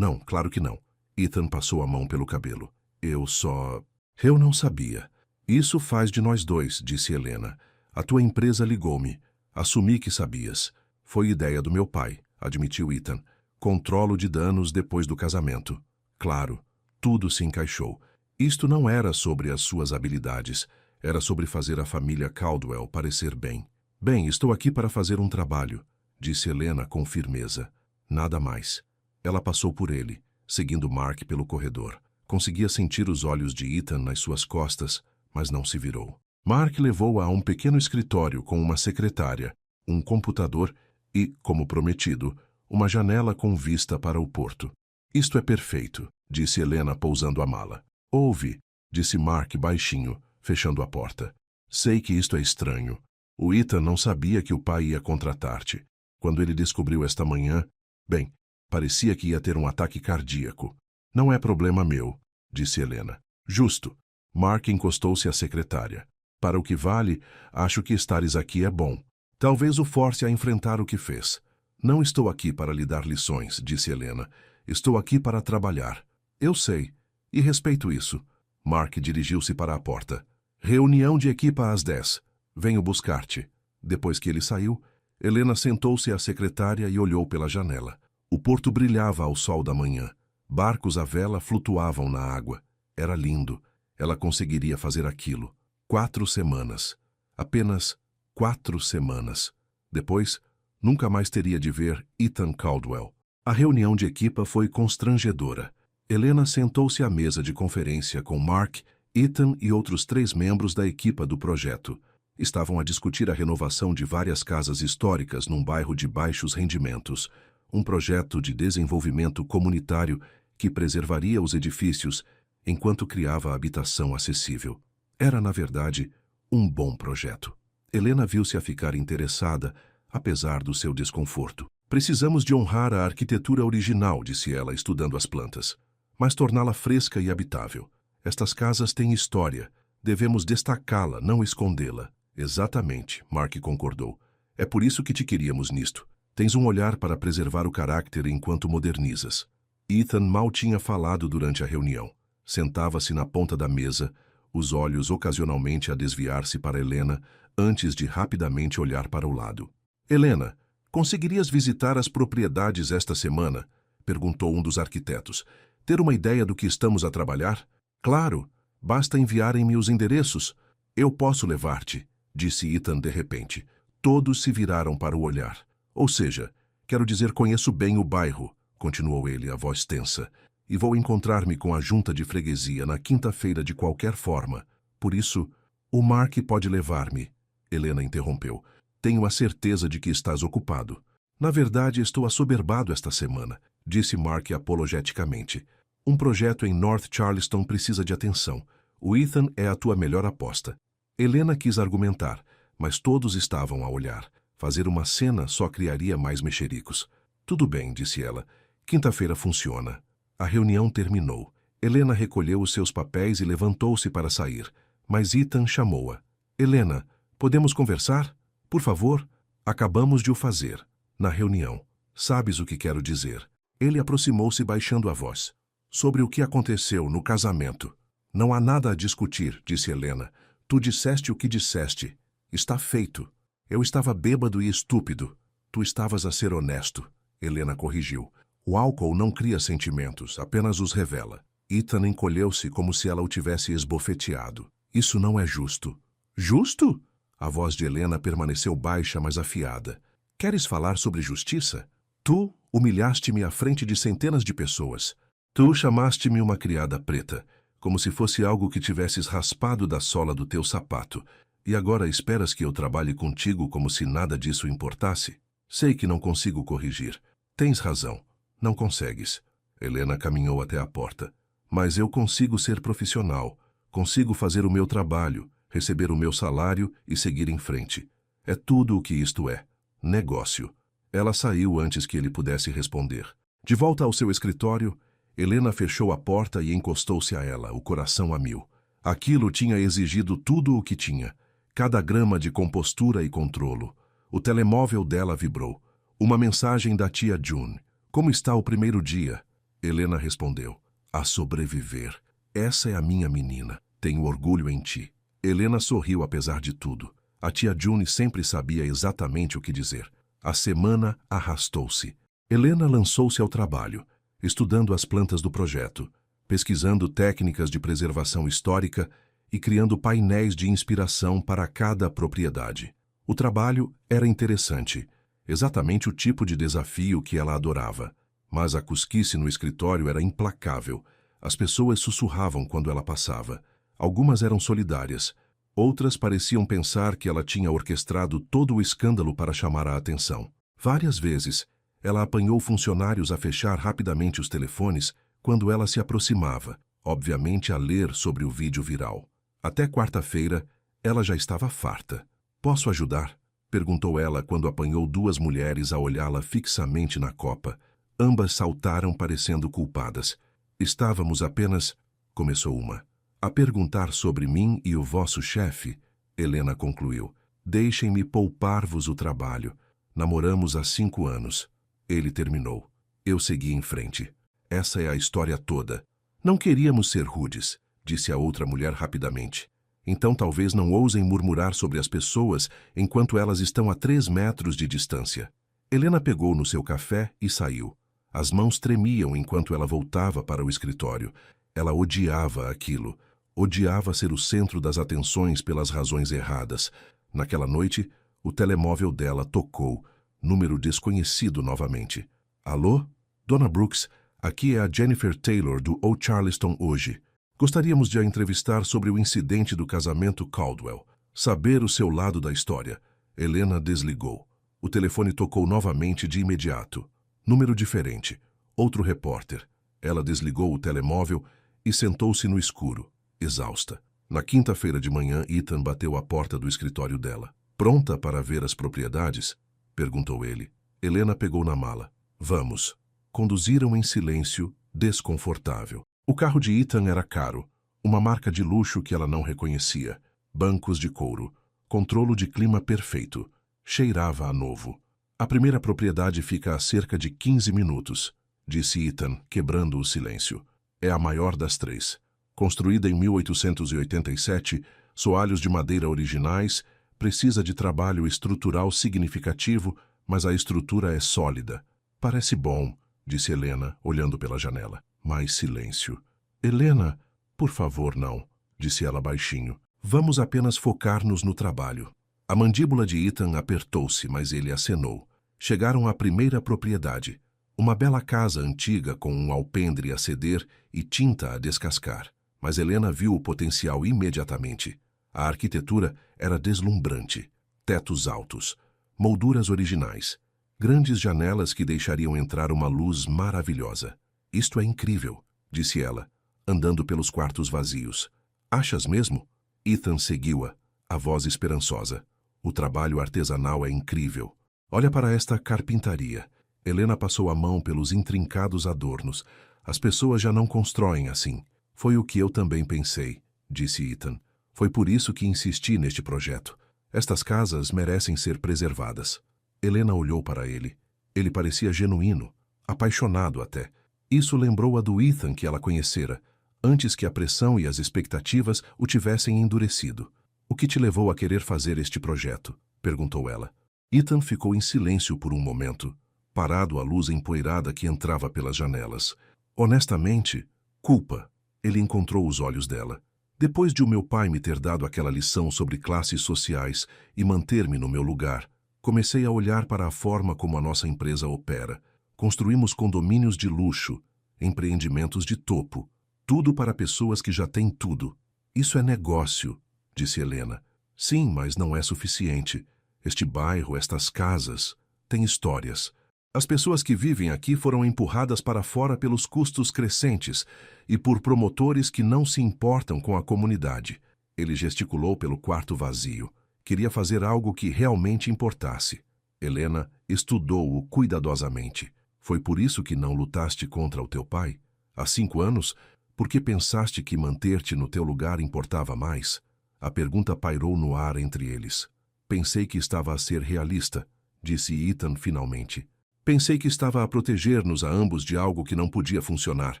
claro que não. Ethan passou a mão pelo cabelo. Eu não sabia. Isso faz de nós dois, disse Helena. A tua empresa ligou-me. Assumi que sabias. Foi ideia do meu pai, admitiu Ethan. Controlo de danos depois do casamento. Claro, tudo se encaixou. Isto não era sobre as suas habilidades. Era sobre fazer a família Caldwell parecer bem. Bem, estou aqui para fazer um trabalho, disse Helena com firmeza. Nada mais. Ela passou por ele, seguindo Mark pelo corredor. Conseguia sentir os olhos de Ethan nas suas costas, mas não se virou. Mark levou-a a um pequeno escritório com uma secretária, um computador e, como prometido, uma janela com vista para o porto. Isto é perfeito, disse Helena pousando a mala. Ouve, disse Mark baixinho, fechando a porta. Sei que isto é estranho. O Ethan não sabia que o pai ia contratar-te. Quando ele descobriu esta manhã, bem, parecia que ia ter um ataque cardíaco. Não é problema meu, disse Helena. Justo. Mark encostou-se à secretária. Para o que vale, acho que estares aqui é bom. Talvez o force a enfrentar o que fez. Não estou aqui para lhe dar lições, disse Helena. Estou aqui para trabalhar. Eu sei, e respeito isso. Mark dirigiu-se para a porta. Reunião de equipa às 10. Venho buscar-te. Depois que ele saiu, Helena sentou-se à secretária e olhou pela janela. O porto brilhava ao sol da manhã. Barcos à vela flutuavam na água. Era lindo. Ela conseguiria fazer aquilo. 4 semanas. Apenas 4 semanas. Depois, nunca mais teria de ver Ethan Caldwell. A reunião de equipa foi constrangedora. Helena sentou-se à mesa de conferência com Mark, Ethan e outros 3 membros da equipa do projeto. Estavam a discutir a renovação de várias casas históricas num bairro de baixos rendimentos. Um projeto de desenvolvimento comunitário que preservaria os edifícios enquanto criava habitação acessível. Era, na verdade, um bom projeto. Helena viu-se a ficar interessada, apesar do seu desconforto. Precisamos de honrar a arquitetura original, disse ela, estudando as plantas, mas torná-la fresca e habitável. Estas casas têm história. Devemos destacá-la, não escondê-la. Exatamente, Mark concordou. É por isso que te queríamos nisto. Tens um olhar para preservar o caráter enquanto modernizas. Ethan mal tinha falado durante a reunião. Sentava-se na ponta da mesa, os olhos ocasionalmente a desviar-se para Helena, antes de rapidamente olhar para o lado. Helena, conseguirias visitar as propriedades esta semana? Perguntou um dos arquitetos. Ter uma ideia do que estamos a trabalhar? Claro, basta enviarem-me os endereços. Eu posso levar-te, disse Ethan de repente. Todos se viraram para o olhar. Ou seja, quero dizer, conheço bem o bairro, continuou ele, a voz tensa, e vou encontrar-me com a junta de freguesia na quinta-feira de qualquer forma. Por isso, o Mark pode levar-me. Helena interrompeu. Tenho a certeza de que estás ocupado. Na verdade, estou assoberbado esta semana, disse Mark apologeticamente. Um projeto em North Charleston precisa de atenção. O Ethan é a tua melhor aposta. Helena quis argumentar, mas todos estavam a olhar. Fazer uma cena só criaria mais mexericos. Tudo bem, disse ela. Quinta-feira funciona. A reunião terminou. Helena recolheu os seus papéis e levantou-se para sair, mas Ethan chamou-a. Helena, podemos conversar? Por favor? Acabamos de o fazer. Na reunião. Sabes o que quero dizer. Ele aproximou-se baixando a voz. Sobre o que aconteceu no casamento. Não há nada a discutir, disse Helena. Tu disseste o que disseste. Está feito. Eu estava bêbado e estúpido. Tu estavas a ser honesto. Helena corrigiu. O álcool não cria sentimentos, apenas os revela. Ethan encolheu-se como se ela o tivesse esbofeteado. Isso não é justo. Justo? A voz de Helena permaneceu baixa, mas afiada. Queres falar sobre justiça? Tu humilhaste-me à frente de centenas de pessoas. Tu chamaste-me uma criada preta, como se fosse algo que tivesses raspado da sola do teu sapato. E agora esperas que eu trabalhe contigo como se nada disso importasse? Sei que não consigo corrigir. Tens razão. Não consegues. Helena caminhou até a porta. Mas eu consigo ser profissional. Consigo fazer o meu trabalho, receber o meu salário e seguir em frente. É tudo o que isto é. Negócio. Ela saiu antes que ele pudesse responder. De volta ao seu escritório, Helena fechou a porta e encostou-se a ela, o coração a mil. Aquilo tinha exigido tudo o que tinha. Cada grama de compostura e controlo. O telemóvel dela vibrou. Uma mensagem da tia June. Como está o primeiro dia? Helena respondeu. A sobreviver. Essa é a minha menina. Tenho orgulho em ti. Helena sorriu apesar de tudo. A tia June sempre sabia exatamente o que dizer. A semana arrastou-se. Helena lançou-se ao trabalho, estudando as plantas do projeto, pesquisando técnicas de preservação histórica e criando painéis de inspiração para cada propriedade. O trabalho era interessante, exatamente o tipo de desafio que ela adorava. Mas a cosquice no escritório era implacável. As pessoas sussurravam quando ela passava. Algumas eram solidárias. Outras pareciam pensar que ela tinha orquestrado todo o escândalo para chamar a atenção. Várias vezes, ela apanhou funcionários a fechar rapidamente os telefones quando ela se aproximava, obviamente a ler sobre o vídeo viral. Até quarta-feira, ela já estava farta. "Posso ajudar?" perguntou ela quando apanhou duas mulheres a olhá-la fixamente na copa. Ambas saltaram parecendo culpadas. "Estávamos apenas..." começou uma. "A perguntar sobre mim e o vosso chefe," Helena concluiu. "Deixem-me poupar-vos o trabalho. Namoramos há 5 anos. Ele terminou. Eu segui em frente. Essa é a história toda. Não queríamos ser rudes," disse a outra mulher rapidamente. "Então talvez não ousem murmurar sobre as pessoas enquanto elas estão a 3 metros de distância." Helena pegou no seu café e saiu. As mãos tremiam enquanto ela voltava para o escritório. Ela odiava aquilo. Odiava ser o centro das atenções pelas razões erradas. Naquela noite, o telemóvel dela tocou. Número desconhecido novamente. "Alô? Dona Brooks, aqui é a Jennifer Taylor do Old Charleston hoje. Gostaríamos de a entrevistar sobre o incidente do casamento Caldwell. Saber o seu lado da história." Helena desligou. O telefone tocou novamente de imediato. Número diferente. Outro repórter. Ela desligou o telemóvel e sentou-se no escuro, exausta. Na quinta-feira de manhã, Ethan bateu à porta do escritório dela. "Pronta para ver as propriedades?" perguntou ele. Helena pegou na mala. "Vamos." Conduziram em silêncio, desconfortável. O carro de Ethan era caro, uma marca de luxo que ela não reconhecia. Bancos de couro, controlo de clima perfeito. Cheirava a novo. "A primeira propriedade fica a cerca de 15 minutos, disse Ethan, quebrando o silêncio. "É a maior das 3. Construída em 1887, soalhos de madeira originais, precisa de trabalho estrutural significativo, mas a estrutura é sólida." "Parece bom", disse Helena, olhando pela janela. Mais silêncio. "Helena, por favor, não", disse ela baixinho. "Vamos apenas focar-nos no trabalho." A mandíbula de Ethan apertou-se, mas ele acenou. Chegaram à primeira propriedade. Uma bela casa antiga com um alpendre a ceder e tinta a descascar. Mas Helena viu o potencial imediatamente. A arquitetura era deslumbrante. Tetos altos, molduras originais, grandes janelas que deixariam entrar uma luz maravilhosa. "Isto é incrível", disse ela, andando pelos quartos vazios. "Achas mesmo?" Ethan seguiu-a, a voz esperançosa. "O trabalho artesanal é incrível. Olha para esta carpintaria." Helena passou a mão pelos intrincados adornos. "As pessoas já não constroem assim." "Foi o que eu também pensei", disse Ethan. "Foi por isso que insisti neste projeto. Estas casas merecem ser preservadas." Helena olhou para ele. Ele parecia genuíno, apaixonado até. Isso lembrou-a do Ethan que ela conhecera, antes que a pressão e as expectativas o tivessem endurecido. "O que te levou a querer fazer este projeto?" perguntou ela. Ethan ficou em silêncio por um momento, parado à luz empoeirada que entrava pelas janelas. "Honestamente, culpa." Ele encontrou os olhos dela. "Depois de o meu pai me ter dado aquela lição sobre classes sociais e manter-me no meu lugar, comecei a olhar para a forma como a nossa empresa opera. Construímos condomínios de luxo, empreendimentos de topo, tudo para pessoas que já têm tudo. Isso é negócio", disse Helena. "Sim, mas não é suficiente. Este bairro, estas casas, têm histórias. As pessoas que vivem aqui foram empurradas para fora pelos custos crescentes e por promotores que não se importam com a comunidade." Ele gesticulou pelo quarto vazio. Queria fazer algo que realmente importasse. Helena estudou-o cuidadosamente. "Foi por isso que não lutaste contra o teu pai? Há 5 anos? Porque pensaste que manter-te no teu lugar importava mais?" A pergunta pairou no ar entre eles. "Pensei que estava a ser realista", disse Ethan finalmente. "Pensei que estava a proteger-nos a ambos de algo que não podia funcionar."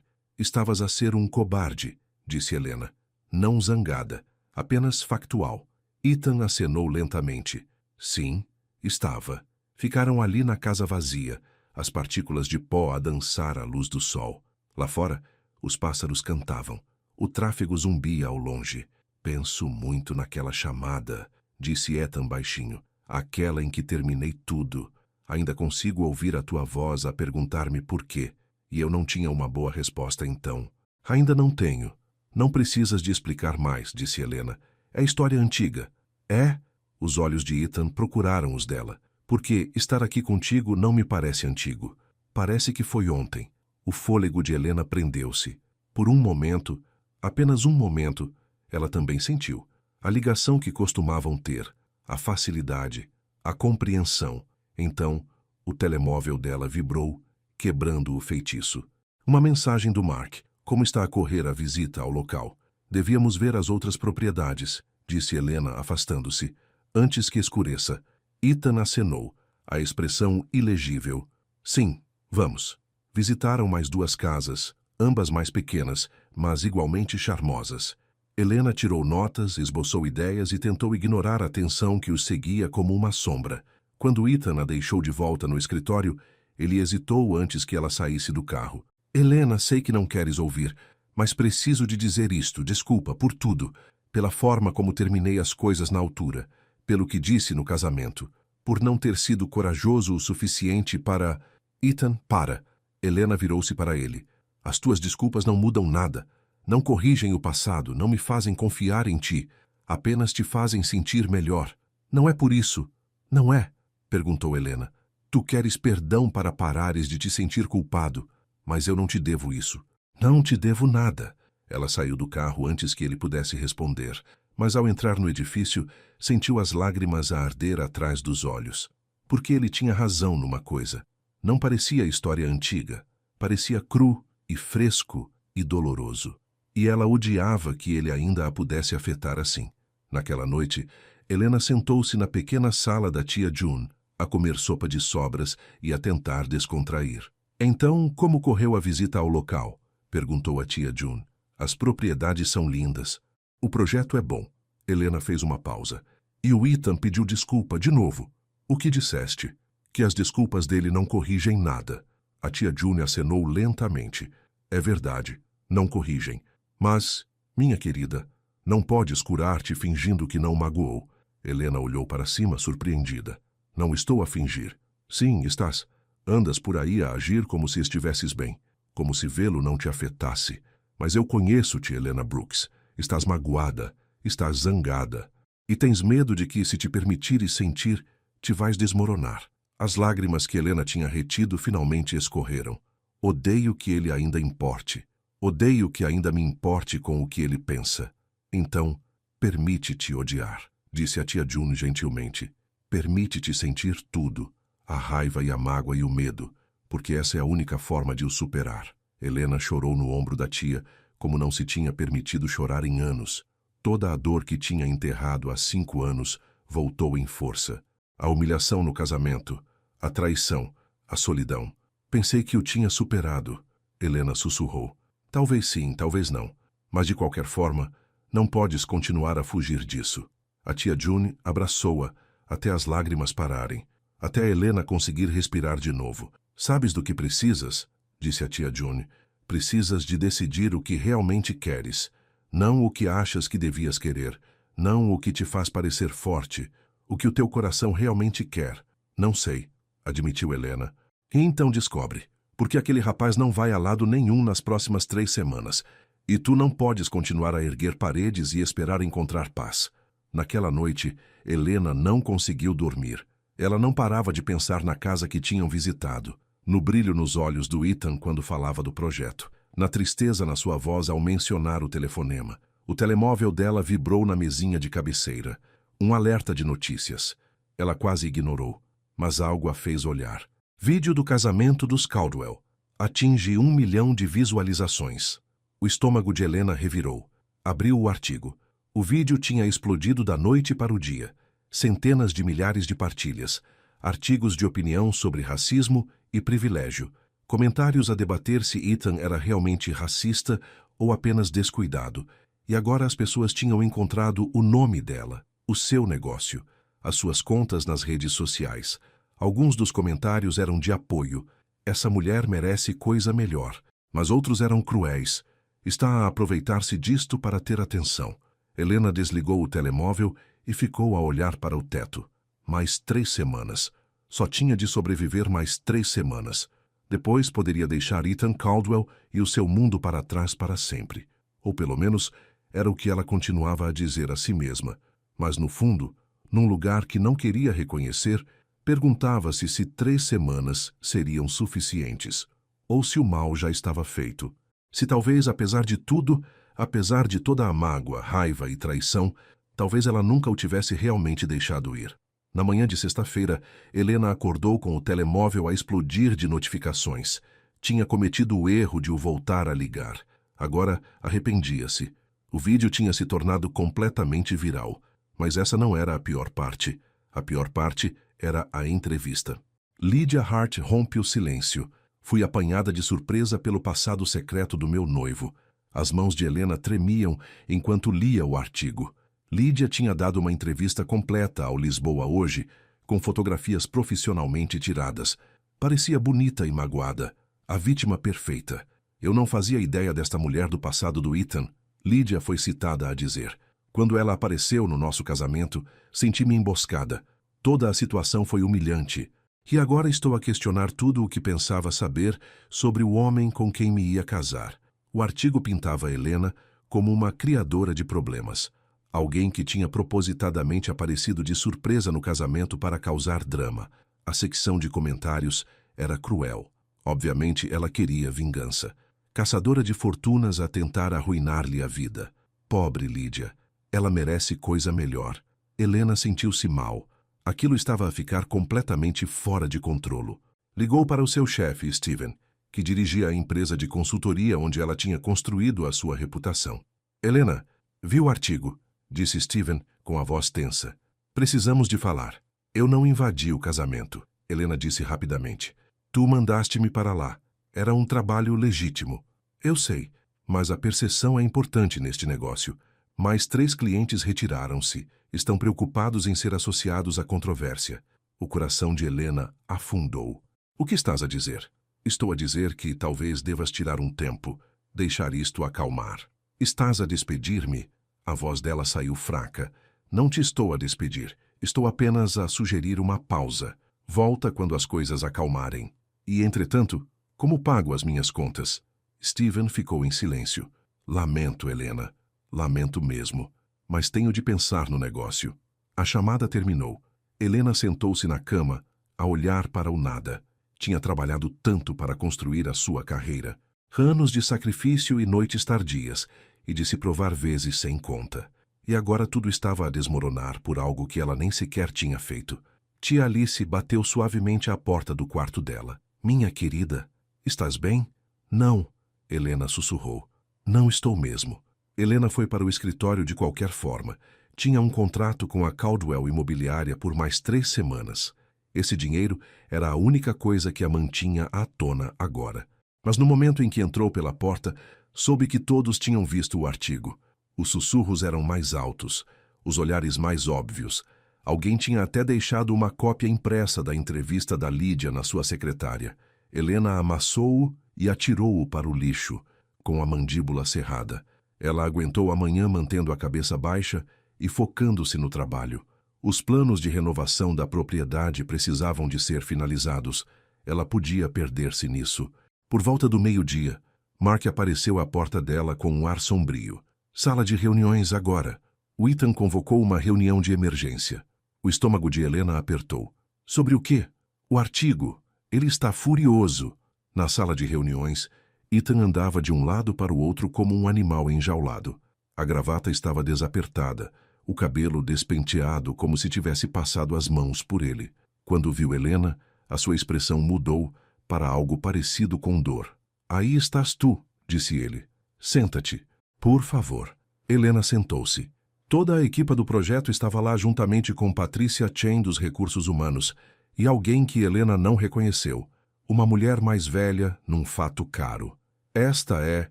"Estavas a ser um cobarde", disse Helena. Não zangada, apenas factual. Ethan acenou lentamente. Sim, estava. Ficaram ali na casa vazia, as partículas de pó a dançar à luz do sol. Lá fora, os pássaros cantavam. O tráfego zumbia ao longe. Penso muito naquela chamada, disse Ethan baixinho. Aquela em que terminei tudo. Ainda consigo ouvir a tua voz a perguntar-me por quê. E eu não tinha uma boa resposta então. Ainda não tenho. Não precisas de explicar mais, disse Helena. É história antiga. É? Os olhos de Ethan procuraram os dela. Porque estar aqui contigo não me parece antigo. Parece que foi ontem. O fôlego de Helena prendeu-se. Por um momento, apenas um momento, ela também sentiu. A ligação que costumavam ter, a facilidade, a compreensão. Então, o telemóvel dela vibrou, quebrando o feitiço. Uma mensagem do Mark. Como está a correr a visita ao local? Devíamos ver as outras propriedades, disse Helena, afastando-se. Antes que escureça. Ethan acenou, a expressão ilegível. Sim, vamos. Visitaram mais 2 casas, ambas mais pequenas, mas igualmente charmosas. Helena tirou notas, esboçou ideias e tentou ignorar a tensão que os seguia como uma sombra. Quando Ethan a deixou de volta no escritório, ele hesitou antes que ela saísse do carro. Helena, sei que não queres ouvir, mas preciso de dizer isto, desculpa, por tudo. Pela forma como terminei as coisas na altura. Pelo que disse no casamento. Por não ter sido corajoso o suficiente para... Ethan, para. Helena virou-se para ele. As tuas desculpas não mudam nada. Não corrigem o passado, não me fazem confiar em ti. Apenas te fazem sentir melhor. Não é por isso. Não é? Perguntou Helena. Tu queres perdão para parares de te sentir culpado, mas eu não te devo isso. Não te devo nada. Ela saiu do carro antes que ele pudesse responder, mas ao entrar no edifício, sentiu as lágrimas a arder atrás dos olhos. Porque ele tinha razão numa coisa. Não parecia história antiga. Parecia cru e fresco e doloroso. E ela odiava que ele ainda a pudesse afetar assim. Naquela noite, Helena sentou-se na pequena sala da tia June, a comer sopa de sobras e a tentar descontrair. Então, como correu a visita ao local? Perguntou a tia June. As propriedades são lindas. O projeto é bom. Helena fez uma pausa. E o Ethan pediu desculpa de novo. O que disseste? Que as desculpas dele não corrigem nada. A tia June acenou lentamente. É verdade, não corrigem. Mas, minha querida, não podes curar-te fingindo que não magoou. Helena olhou para cima, surpreendida. Não estou a fingir. Sim, estás. Andas por aí a agir como se estivesses bem. Como se vê-lo não te afetasse. Mas eu conheço-te, Helena Brooks. Estás magoada. Estás zangada. E tens medo de que, se te permitires sentir, te vais desmoronar. As lágrimas que Helena tinha retido finalmente escorreram. Odeio que ele ainda importe. Odeio que ainda me importe com o que ele pensa. Então, permite-te odiar, disse a tia June gentilmente. Permite-te sentir tudo, a raiva e a mágoa e o medo, porque essa é a única forma de o superar. Helena chorou no ombro da tia, como não se tinha permitido chorar em anos. Toda a dor que tinha enterrado há 5 anos voltou em força. A humilhação no casamento, a traição, a solidão. Pensei que o tinha superado, Helena sussurrou. Talvez sim, talvez não. Mas de qualquer forma, não podes continuar a fugir disso. A tia June abraçou-a, até as lágrimas pararem, até a Helena conseguir respirar de novo. Sabes do que precisas? Disse a tia June. Precisas de decidir o que realmente queres. Não o que achas que devias querer. Não o que te faz parecer forte. O que o teu coração realmente quer. Não sei, admitiu Helena. E então descobre. Porque aquele rapaz não vai a lado nenhum nas próximas 3 semanas. E tu não podes continuar a erguer paredes e esperar encontrar paz. Naquela noite, Helena não conseguiu dormir. Ela não parava de pensar na casa que tinham visitado, no brilho nos olhos do Ethan quando falava do projeto, na tristeza na sua voz ao mencionar o telefonema. O telemóvel dela vibrou na mesinha de cabeceira. Um alerta de notícias. Ela quase ignorou, mas algo a fez olhar. Vídeo do casamento dos Caldwell. Atinge 1 milhão de visualizações. O estômago de Helena revirou. Abriu o artigo. O vídeo tinha explodido da noite para o dia. Centenas de milhares de partilhas. Artigos de opinião sobre racismo e privilégio. Comentários a debater se Ethan era realmente racista ou apenas descuidado, e agora as pessoas tinham encontrado o nome dela, o seu negócio, as suas contas nas redes sociais. Alguns dos comentários eram de apoio. Essa mulher merece coisa melhor. Mas outros eram cruéis. Está a aproveitar-se disto para ter atenção. Helena desligou o telemóvel e ficou a olhar para o teto. Mais 3 semanas. Só tinha de sobreviver mais 3 semanas. Depois poderia deixar Ethan Caldwell e o seu mundo para trás para sempre. Ou pelo menos era o que ela continuava a dizer a si mesma. Mas no fundo, num lugar que não queria reconhecer, perguntava-se se 3 semanas seriam suficientes. Ou se o mal já estava feito. Se talvez, apesar de tudo, apesar de toda a mágoa, raiva e traição, talvez ela nunca o tivesse realmente deixado ir. Na manhã de sexta-feira, Helena acordou com o telemóvel a explodir de notificações. Tinha cometido o erro de o voltar a ligar. Agora arrependia-se. O vídeo tinha se tornado completamente viral. Mas essa não era a pior parte. A pior parte era a entrevista. Lydia Hart rompe o silêncio. Fui apanhada de surpresa pelo passado secreto do meu noivo. As mãos de Helena tremiam enquanto lia o artigo. Lydia tinha dado uma entrevista completa ao Lisboa Hoje, com fotografias profissionalmente tiradas. Parecia bonita e magoada. A vítima perfeita. Eu não fazia ideia desta mulher do passado do Ethan. Lydia foi citada a dizer. Quando ela apareceu no nosso casamento, senti-me emboscada. Toda a situação foi humilhante. E agora estou a questionar tudo o que pensava saber sobre o homem com quem me ia casar. O artigo pintava Helena como uma criadora de problemas. Alguém que tinha propositadamente aparecido de surpresa no casamento para causar drama. A secção de comentários era cruel. Obviamente ela queria vingança. Caçadora de fortunas a tentar arruinar-lhe a vida. Pobre Lydia. Ela merece coisa melhor. Helena sentiu-se mal. Aquilo estava a ficar completamente fora de controlo. Ligou para o seu chefe, Steven, que dirigia a empresa de consultoria onde ela tinha construído a sua reputação. Helena, viu o artigo, disse Steven com a voz tensa. Precisamos de falar. Eu não invadi o casamento, Helena disse rapidamente. Tu mandaste-me para lá. Era um trabalho legítimo. Eu sei, mas a percepção é importante neste negócio. Mais 3 clientes retiraram-se. Estão preocupados em ser associados à controvérsia. O coração de Helena afundou. O que estás a dizer? Estou a dizer que talvez devas tirar um tempo, deixar isto acalmar. Estás a despedir-me? A voz dela saiu fraca. Não te estou a despedir. Estou apenas a sugerir uma pausa. Volta quando as coisas acalmarem. E, entretanto, como pago as minhas contas? Steven ficou em silêncio. Lamento, Helena. Lamento mesmo. Mas tenho de pensar no negócio. A chamada terminou. Helena sentou-se na cama, a olhar para o nada. Tinha trabalhado tanto para construir a sua carreira. Anos de sacrifício e noites tardias, e de se provar vezes sem conta. E agora tudo estava a desmoronar por algo que ela nem sequer tinha feito. Tia Alice bateu suavemente à porta do quarto dela. Minha querida, estás bem? Não, Helena sussurrou. Não estou mesmo. Helena foi para o escritório de qualquer forma. Tinha um contrato com a Caldwell Imobiliária por mais 3 semanas. Esse dinheiro era a única coisa que a mantinha à tona agora. Mas no momento em que entrou pela porta, soube que todos tinham visto o artigo. Os sussurros eram mais altos, os olhares mais óbvios. Alguém tinha até deixado uma cópia impressa da entrevista da Lydia na sua secretária. Helena amassou-o e atirou-o para o lixo, com a mandíbula cerrada. Ela aguentou a manhã mantendo a cabeça baixa e focando-se no trabalho. Os planos de renovação da propriedade precisavam de ser finalizados. Ela podia perder-se nisso. Por volta do meio-dia, Mark apareceu à porta dela com um ar sombrio. Sala de reuniões agora. O Ethan convocou uma reunião de emergência. O estômago de Helena apertou. Sobre o quê? O artigo. Ele está furioso. Na sala de reuniões, Ethan andava de um lado para o outro como um animal enjaulado. A gravata estava desapertada, o cabelo despenteado como se tivesse passado as mãos por ele. Quando viu Helena, a sua expressão mudou para algo parecido com dor. Aí estás tu, disse ele. Senta-te, por favor. Helena sentou-se. Toda a equipa do projeto estava lá juntamente com Patricia Chen dos Recursos Humanos e alguém que Helena não reconheceu. Uma mulher mais velha num fato caro. Esta é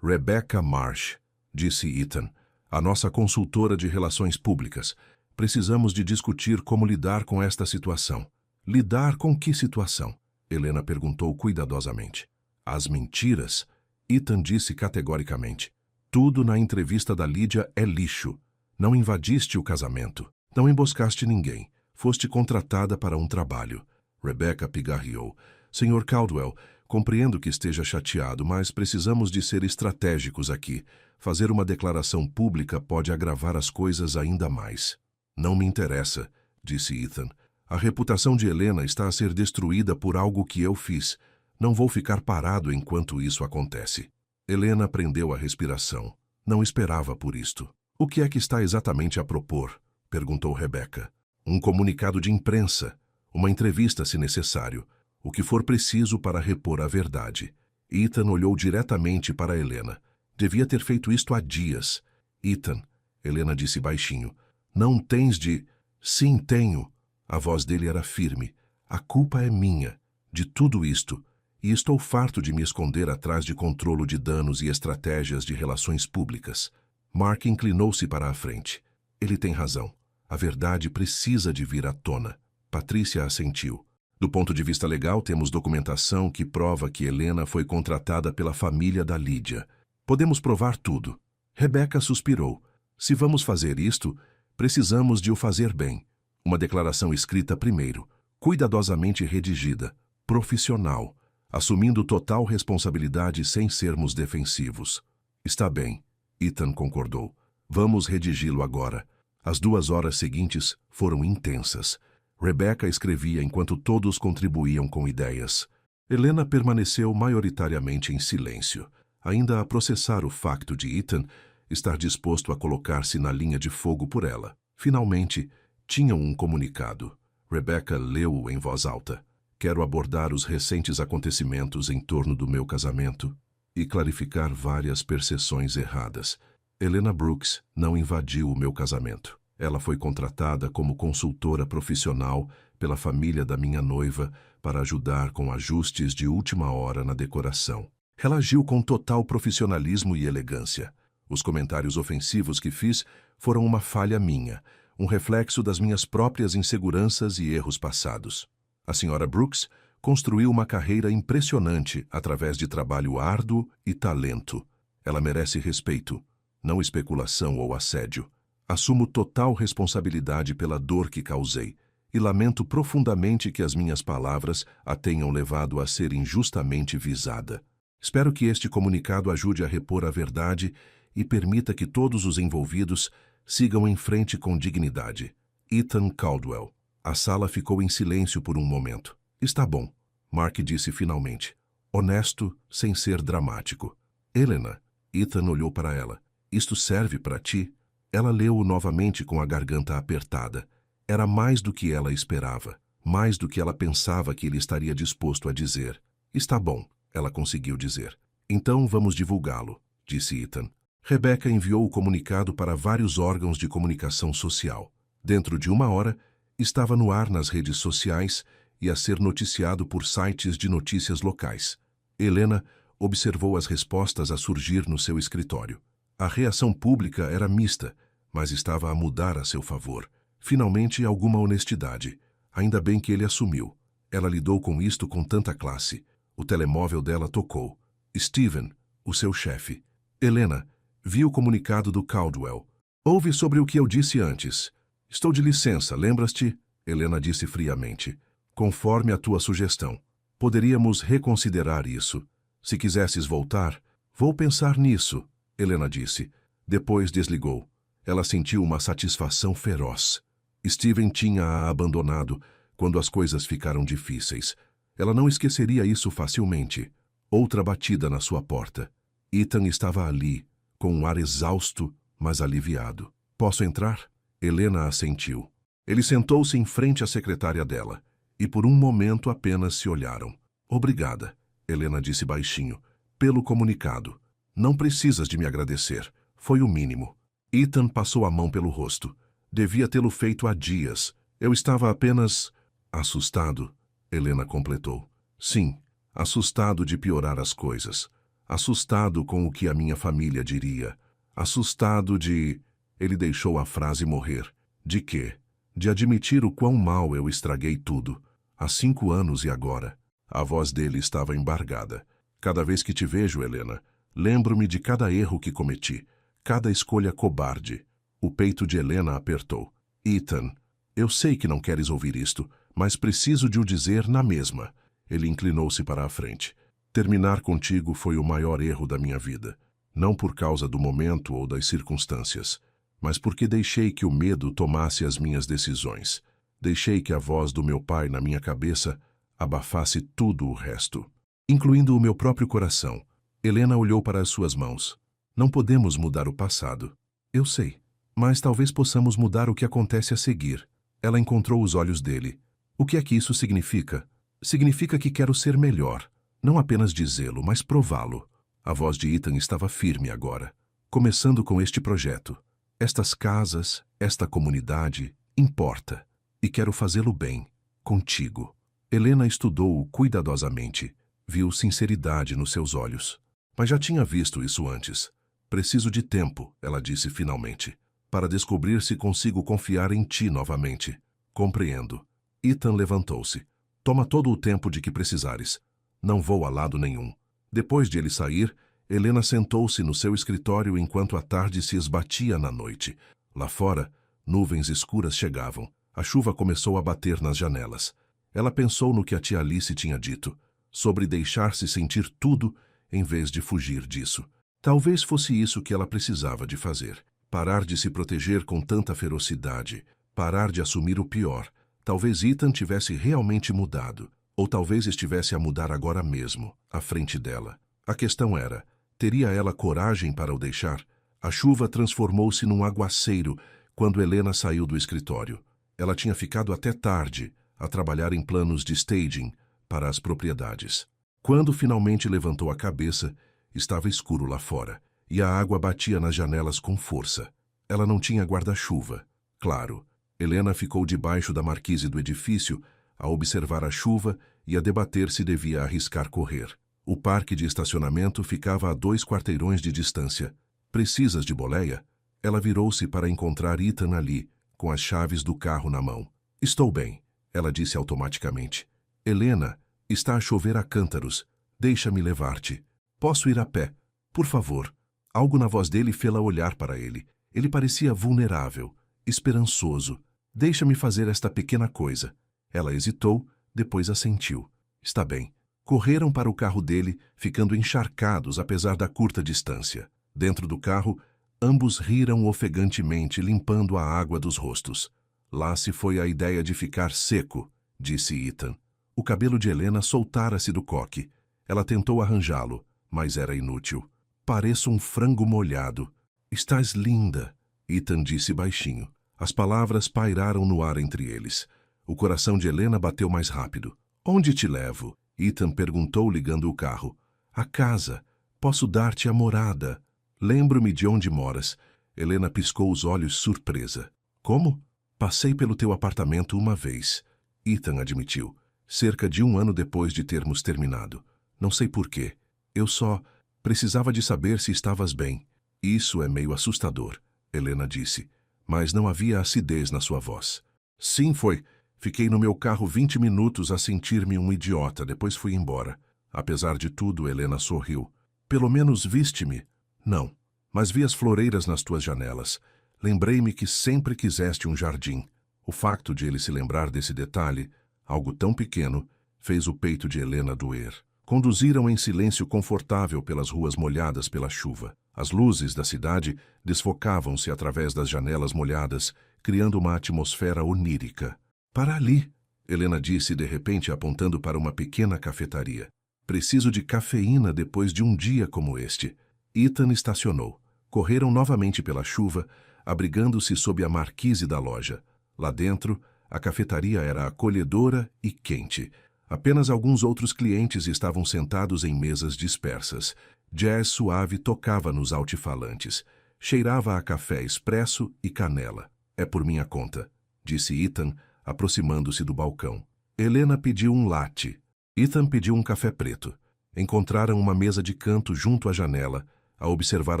Rebecca Marsh, disse Ethan, a nossa consultora de relações públicas. Precisamos de discutir como lidar com esta situação. Lidar com que situação? Helena perguntou cuidadosamente. As mentiras? Ethan disse categoricamente. Tudo na entrevista da Lídia é lixo. Não invadiste o casamento. Não emboscaste ninguém. Foste contratada para um trabalho. Rebecca pigarreou. Senhor Caldwell, compreendo que esteja chateado, mas precisamos de ser estratégicos aqui. Fazer uma declaração pública pode agravar as coisas ainda mais. Não me interessa, disse Ethan. A reputação de Helena está a ser destruída por algo que eu fiz. Não vou ficar parado enquanto isso acontece. Helena prendeu a respiração. Não esperava por isto. O que é que está exatamente a propor? Perguntou Rebecca. Um comunicado de imprensa. Uma entrevista, se necessário. O que for preciso para repor a verdade. Ethan olhou diretamente para Helena. Devia ter feito isto há dias. Ethan, Helena disse baixinho. Não tens de... Sim, tenho. A voz dele era firme. A culpa é minha, de tudo isto, e estou farto de me esconder atrás de controlo de danos e estratégias de relações públicas. Mark inclinou-se para a frente. Ele tem razão. A verdade precisa de vir à tona. Patrícia assentiu. Do ponto de vista legal, temos documentação que prova que Helena foi contratada pela família da Lídia. Podemos provar tudo. Rebecca suspirou. Se vamos fazer isto, precisamos de o fazer bem. Uma declaração escrita primeiro, cuidadosamente redigida, profissional, assumindo total responsabilidade sem sermos defensivos. Está bem, Ethan concordou. Vamos redigi-lo agora. As 2 horas seguintes foram intensas. Rebecca escrevia enquanto todos contribuíam com ideias. Helena permaneceu maioritariamente em silêncio, ainda a processar o facto de Ethan estar disposto a colocar-se na linha de fogo por ela. Finalmente, tinham um comunicado. Rebecca leu-o em voz alta. Quero abordar os recentes acontecimentos em torno do meu casamento e clarificar várias percepções erradas. Helena Brooks não invadiu o meu casamento. Ela foi contratada como consultora profissional pela família da minha noiva para ajudar com ajustes de última hora na decoração. Ela agiu com total profissionalismo e elegância. Os comentários ofensivos que fiz foram uma falha minha, um reflexo das minhas próprias inseguranças e erros passados. A senhora Brooks construiu uma carreira impressionante através de trabalho árduo e talento. Ela merece respeito, não especulação ou assédio. Assumo total responsabilidade pela dor que causei e lamento profundamente que as minhas palavras a tenham levado a ser injustamente visada. Espero que este comunicado ajude a repor a verdade e permita que todos os envolvidos sigam em frente com dignidade. Ethan Caldwell. A sala ficou em silêncio por um momento. Está bom, Mark disse finalmente. Honesto, sem ser dramático. Helena. Ethan olhou para ela. Isto serve para ti? Ela leu-o novamente com a garganta apertada. Era mais do que ela esperava, mais do que ela pensava que ele estaria disposto a dizer. Está bom, ela conseguiu dizer. Então vamos divulgá-lo, disse Ethan. Rebecca enviou o comunicado para vários órgãos de comunicação social. Dentro de 1 hora, estava no ar nas redes sociais e a ser noticiado por sites de notícias locais. Helena observou as respostas a surgir no seu escritório. A reação pública era mista, mas estava a mudar a seu favor. Finalmente, alguma honestidade. Ainda bem que ele assumiu. Ela lidou com isto com tanta classe. O telemóvel dela tocou. Steven, o seu chefe. Helena, vi o comunicado do Caldwell. Ouve sobre o que eu disse antes. Estou de licença, lembras-te? Helena disse friamente. Conforme a tua sugestão. Poderíamos reconsiderar isso. Se quisesses voltar, vou pensar nisso, Helena disse. Depois desligou. Ela sentiu uma satisfação feroz. Steven tinha-a abandonado quando as coisas ficaram difíceis. Ela não esqueceria isso facilmente. Outra batida na sua porta. Ethan estava ali, com um ar exausto, mas aliviado. Posso entrar? Helena assentiu. Ele sentou-se em frente à secretária dela, e por um momento apenas se olharam. Obrigada, Helena disse baixinho, pelo comunicado. Não precisas de me agradecer. Foi o mínimo. Ethan passou a mão pelo rosto. Devia tê-lo feito há dias. Eu estava apenas... assustado, Helena completou. Sim, assustado de piorar as coisas. assustado com o que a minha família diria. Assustado de... Ele deixou a frase morrer. De quê? De admitir o quão mal eu estraguei tudo. Há 5 anos e agora. A voz dele estava embargada. Cada vez que te vejo, Helena, lembro-me de cada erro que cometi, cada escolha cobarde. O peito de Helena apertou. Ethan, eu sei que não queres ouvir isto, mas preciso de o dizer na mesma. Ele inclinou-se para a frente. Terminar contigo foi o maior erro da minha vida. Não por causa do momento ou das circunstâncias, mas porque deixei que o medo tomasse as minhas decisões. Deixei que a voz do meu pai na minha cabeça abafasse tudo o resto, incluindo o meu próprio coração. Helena olhou para as suas mãos. Não podemos mudar o passado. Eu sei, mas talvez possamos mudar o que acontece a seguir. Ela encontrou os olhos dele. O que é que isso significa? Significa que quero ser melhor. Não apenas dizê-lo, mas prová-lo. A voz de Ethan estava firme agora. Começando com este projeto. Estas casas, esta comunidade, importa. E quero fazê-lo bem, contigo. Helena estudou-o cuidadosamente. Viu sinceridade nos seus olhos. Mas já tinha visto isso antes. Preciso de tempo, ela disse finalmente, para descobrir se consigo confiar em ti novamente. Compreendo. Ethan levantou-se. Toma todo o tempo de que precisares. Não vou a lado nenhum. Depois de ele sair, Helena sentou-se no seu escritório enquanto a tarde se esbatia na noite. Lá fora, nuvens escuras chegavam. A chuva começou a bater nas janelas. Ela pensou no que a tia Alice tinha dito, sobre deixar-se sentir tudo em vez de fugir disso. Talvez fosse isso que ela precisava de fazer. Parar de se proteger com tanta ferocidade. Parar de assumir o pior. Talvez Ethan tivesse realmente mudado. Ou talvez estivesse a mudar agora mesmo, à frente dela. A questão era, teria ela coragem para o deixar? A chuva transformou-se num aguaceiro quando Helena saiu do escritório. Ela tinha ficado até tarde a trabalhar em planos de staging para as propriedades. Quando finalmente levantou a cabeça, estava escuro lá fora, e a água batia nas janelas com força. Ela não tinha guarda-chuva. Claro, Helena ficou debaixo da marquise do edifício, a observar a chuva e a debater se devia arriscar correr. O parque de estacionamento ficava a 2 quarteirões de distância. Precisas de boleia? Ela virou-se para encontrar Ethan ali, com as chaves do carro na mão. Estou bem, ela disse automaticamente. Helena, está a chover a cântaros. Deixa-me levar-te. Posso ir a pé? Por favor. Algo na voz dele fê-la olhar para ele. Ele parecia vulnerável, esperançoso. Deixa-me fazer esta pequena coisa. Ela hesitou, depois assentiu. Está bem. Correram para o carro dele, ficando encharcados apesar da curta distância. Dentro do carro, ambos riram ofegantemente, limpando a água dos rostos. Lá se foi a ideia de ficar seco, disse Ethan. O cabelo de Helena soltara-se do coque. Ela tentou arranjá-lo, mas era inútil. Pareço um frango molhado. Estás linda, Ethan disse baixinho. As palavras pairaram no ar entre eles. O coração de Helena bateu mais rápido. Onde te levo? Ethan perguntou ligando o carro. A casa. Posso dar-te a morada. Lembro-me de onde moras. Helena piscou os olhos surpresa. Como? Passei pelo teu apartamento uma vez. Ethan admitiu. Cerca de 1 ano depois de termos terminado. Não sei porquê. Eu só precisava de saber se estavas bem. Isso é meio assustador, Helena disse. Mas não havia acidez na sua voz. Sim, foi. Fiquei no meu carro 20 minutos a sentir-me um idiota, depois fui embora. Apesar de tudo, Helena sorriu. Pelo menos viste-me. Não, mas vi as floreiras nas tuas janelas. Lembrei-me que sempre quiseste um jardim. O facto de ele se lembrar desse detalhe, algo tão pequeno, fez o peito de Helena doer. Conduziram em silêncio confortável pelas ruas molhadas pela chuva. As luzes da cidade desfocavam-se através das janelas molhadas, criando uma atmosfera onírica. Para ali, Helena disse de repente apontando para uma pequena cafetaria. Preciso de cafeína depois de um dia como este. Ethan estacionou. Correram novamente pela chuva, abrigando-se sob a marquise da loja. Lá dentro, a cafetaria era acolhedora e quente. Apenas alguns outros clientes estavam sentados em mesas dispersas. Jazz suave tocava nos altifalantes. Cheirava a café expresso e canela. É por minha conta, disse Ethan, aproximando-se do balcão. Helena pediu um latte. Ethan pediu um café preto. Encontraram uma mesa de canto junto à janela, a observar